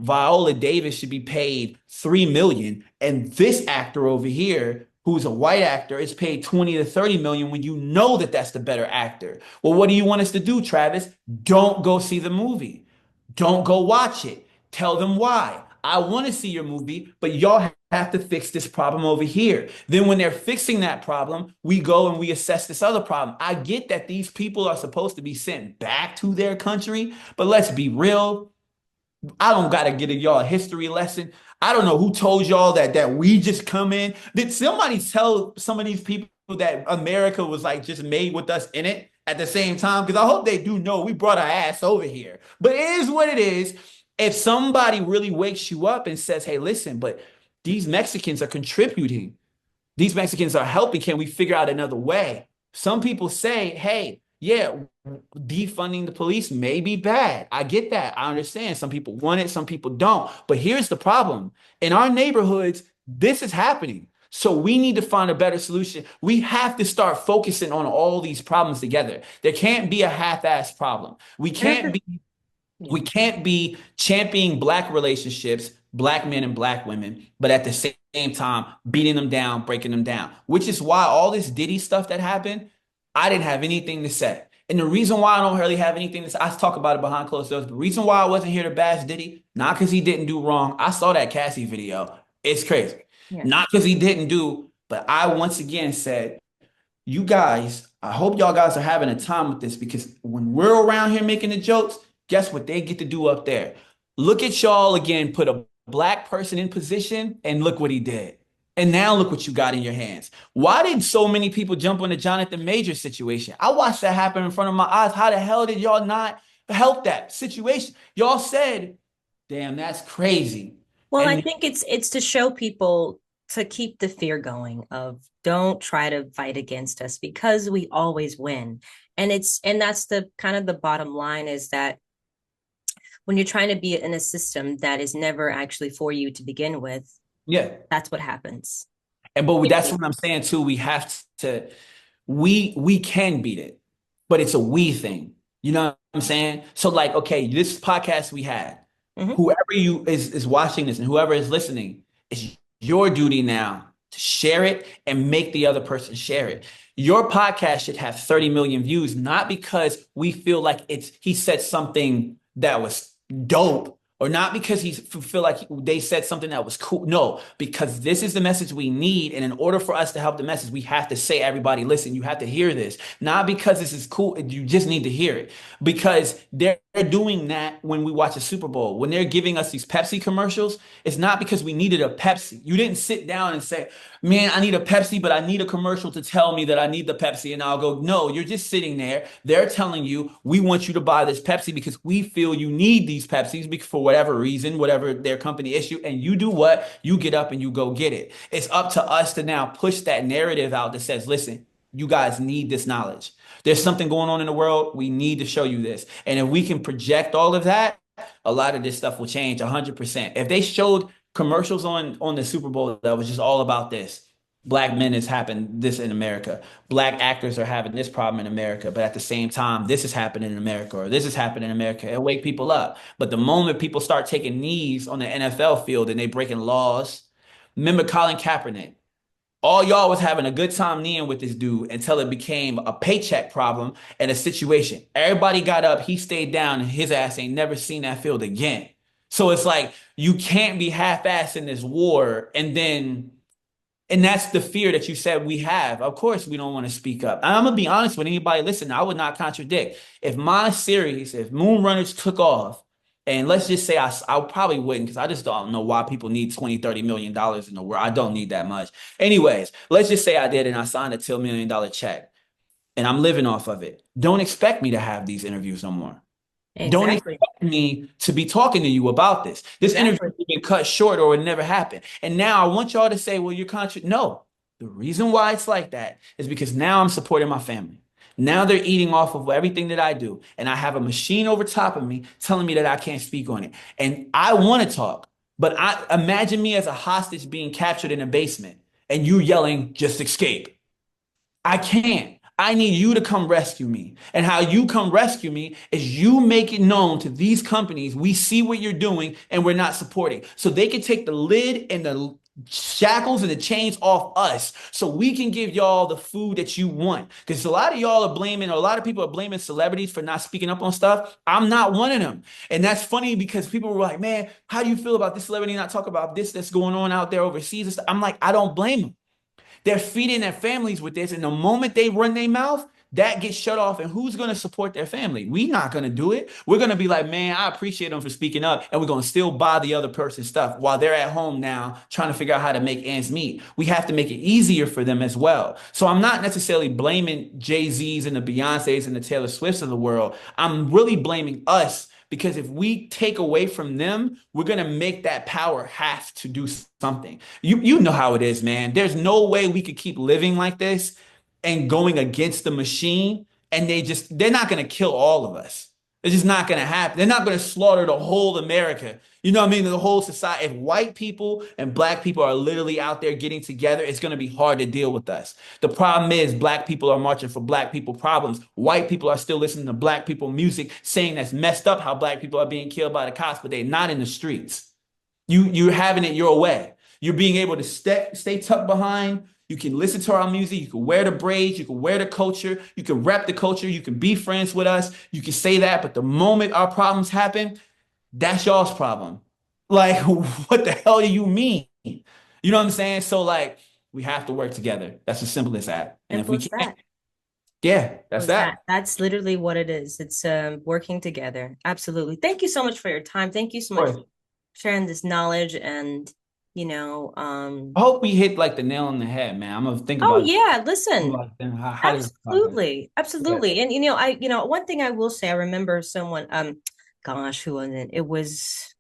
Viola Davis should be paid 3 million and this actor over here who's a white actor is paid 20 to 30 million when you know that that's the better actor. Well, what do you want us to do, Travis? Don't go see the movie. Don't go watch it. Tell them why. I want to see your movie, but y'all have to fix this problem over here. Then, when they're fixing that problem, we go and we assess this other problem. I get that these people are supposed to be sent back to their country, but let's be real. I don't gotta get y'all a history lesson. I don't know who told y'all that we just come in. Did somebody tell some of these people that America was like just made with us in it at the same time? Because I hope they do know we brought our ass over here. But it is what it is. If somebody really wakes you up and says, "Hey, listen, but these Mexicans are contributing. These Mexicans are helping. Can we figure out another way?" Some people say, hey, yeah, defunding the police may be bad. I get that. I understand. Some people want it, some people don't. But here's the problem. In our neighborhoods, this is happening. So we need to find a better solution. We have to start focusing on all these problems together. There can't be a half-assed problem. And that's the We can't be championing black relationships, black men and black women, but at the same time beating them down, breaking them down. Which is why all this Diddy stuff that happened, I didn't have anything to say. And the reason why I don't really have anything to say, I talk about it behind closed doors. The reason why I wasn't here to bash Diddy, not because he didn't do wrong. I saw that Cassie video. It's crazy. yeah. Not because he didn't do, but I once again said, you guys, I hope y'all guys are having a time with this because when we're around here making the jokes, guess what they get to do up there? Look at y'all again, put a black person in position, and look what he did. And now look what you got in your hands. Why did so many people jump on the Jonathan Major situation? I watched that happen in front of my eyes. How the hell did y'all not help that situation? Y'all said, damn, that's crazy. Well, I And think it's to show people to keep the fear going of don't try to fight against us because we always win. And that's the kind of the bottom line is that when you're trying to be in a system that is never actually for you to begin with, yeah, that's what happens. but that's what I'm saying too. We have to we can beat it, but it's a we thing. You know what I'm saying? So like, okay, this podcast we had, Mhm. whoever you is watching this and whoever is listening, it's your duty now to share it and make the other person share it. Your podcast should have 30 million views, not because we feel like he said something that was dope, or not because he feel like they said something that was cool. No, because this is the message we need. And in order for us to help the message, we have to say, everybody, listen, you have to hear this. Not because this is cool. You just need to hear it. Because they're doing that when we watch a Super Bowl. When they're giving us these Pepsi commercials, it's not because we needed a Pepsi. You didn't sit down and say, man, I need a Pepsi, but I need a commercial to tell me that I need the Pepsi. And I'll go, no, you're just sitting there. They're telling you, we want you to buy this Pepsi because we feel you need these Pepsis for whatever reason, whatever their company issue. And you do what? You get up and you go get it. It's up to us to now push that narrative out that says, listen, you guys need this knowledge. There's something going on in the world. We need to show you this. And if we can project all of that, a lot of this stuff will change 100%. If they showed commercials on the Super Bowl that was just all about this. Black men has happened this in America. Black actors are having this problem in America, but at the same time, this is happening in America, or this is happening in America. It'll wake people up. But the moment people start taking knees on the NFL field and they breaking laws, remember Colin Kaepernick. All y'all was having a good time kneeing with this dude until it became a paycheck problem and a situation. Everybody got up, he stayed down, and his ass ain't never seen that field again. So it's like you can't be half-assed in this war and that's the fear that you said we have. Of course, we don't want to speak up. I'm gonna be honest with anybody. Listen, I would not contradict. If my series, if Moon Runners took off, and let's just say I probably wouldn't, because I just don't know why people need 20, $30 million in the world. I don't need that much. Anyways, let's just say I did and I signed a $2 million check and I'm living off of it. Don't expect me to have these interviews no more. Don't Exactly. expect me to be talking to you about this. This interview Exactly. has been cut short or it never happened. And now I want y'all to say, well, you're conscious. No, the reason why it's like that is because now I'm supporting my family. Now they're eating off of everything that I do. And I have a machine over top of me telling me that I can't speak on it. And I want to talk, but I imagine me as a hostage being captured in a basement and you yelling, just escape. I can't. I need you to come rescue me. And how you come rescue me is you make it known to these companies, we see what you're doing and we're not supporting. So they can take the lid and the shackles and the chains off us so we can give y'all the food that you want. Because a lot of y'all are blaming, or a lot of people are blaming celebrities for not speaking up on stuff. I'm not one of them. And that's funny because people were like, man, how do you feel about this celebrity not talking about this that's going on out there overseas? I'm like, I don't blame them. They're feeding their families with this. And the moment they run their mouth, that gets shut off. And who's going to support their family? We're not going to do it. We're going to be like, man, I appreciate them for speaking up. And we're going to still buy the other person's stuff while they're at home now trying to figure out how to make ends meet. We have to make it easier for them as well. So I'm not necessarily blaming Jay-Z's and the Beyoncé's and the Taylor Swifts of the world. I'm really blaming us because if we take away from them, we're going to make that power have to do something. You know how it is, man. There's no way we could keep living like this and going against the machine. And they're not going to kill all of us. It's just not going to happen. They're not going to slaughter the whole America. You know what I mean? The whole society. If white people and black people are literally out there getting together, it's going to be hard to deal with us. The problem is black people are marching for black people problems. White people are still listening to black people music, saying that's messed up how black people are being killed by the cops, but they're not in the streets. You're having it your way. You're being able to stay tucked behind. You can listen to our music. You can wear the braids. You can wear the culture. You can rep the culture. You can be friends with us. You can say that. But the moment our problems happen, that's y'all's problem. Like, what the hell do you mean? You know what I'm saying? So, like, we have to work together. That's as simple as that. And if Simple we as can't, that. yeah, that's Was that. that. That's literally what it is. It's working together. Absolutely. Thank you so much for your time. Thank you so Of much for course. sharing this knowledge and I hope we hit like the nail on the head, man. I'm gonna think oh about it. yeah, listen. Like, how does this podcast? Absolutely. Yeah. Absolutely. And one thing I will say, I remember someone gosh, who was it? It was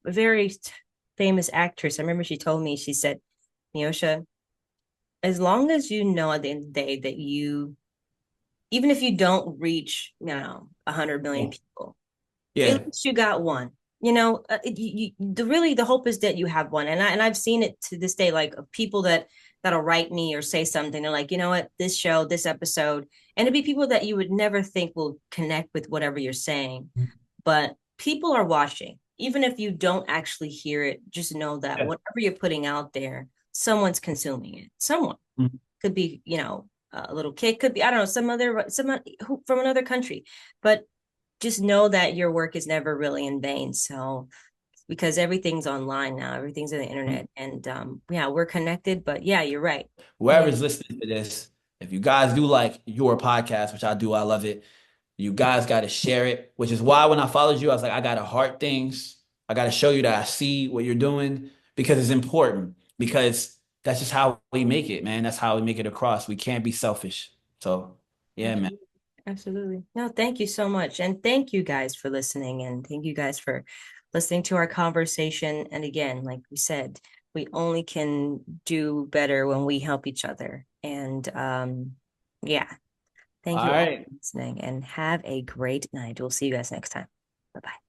a very famous actress. I remember she told me, she said, Meosha, as long as you know at the end of the day that you, even if you don't reach, 100 million Yeah. people, at Yeah. least you got one. The hope is that you have one, and I've seen it to this day, like people that'll write me or say something. They're like, you know what, this show, this episode, and it'd be people that you would never think will connect with whatever you're saying, but people are watching. Even if you don't actually hear it, just know that Yeah. whatever you're putting out there, someone's consuming it. Someone could be, a little kid, could be, I don't know, someone who from another country, but just know that your work is never really in vain. So because everything's online now, everything's on the internet, and yeah, we're connected. But yeah, you're right. Yeah, Whoever's listening to this, if you guys do like your podcast, which I do, I love it. You guys got to share it, which is why when I followed you, I was like, I got to heart things. I got to show you that I see what you're doing because it's important. Because that's just how we make it, man. That's how we make it across. We can't be selfish. So, yeah, man. absolutely. Absolutely. No, thank you so much. And thank you guys for listening. And thank you guys for listening to our conversation. And again, like we said, we only can do better when we help each other. And yeah, thank All you all right. for listening and have a great night. We'll see you guys next time. Bye bye.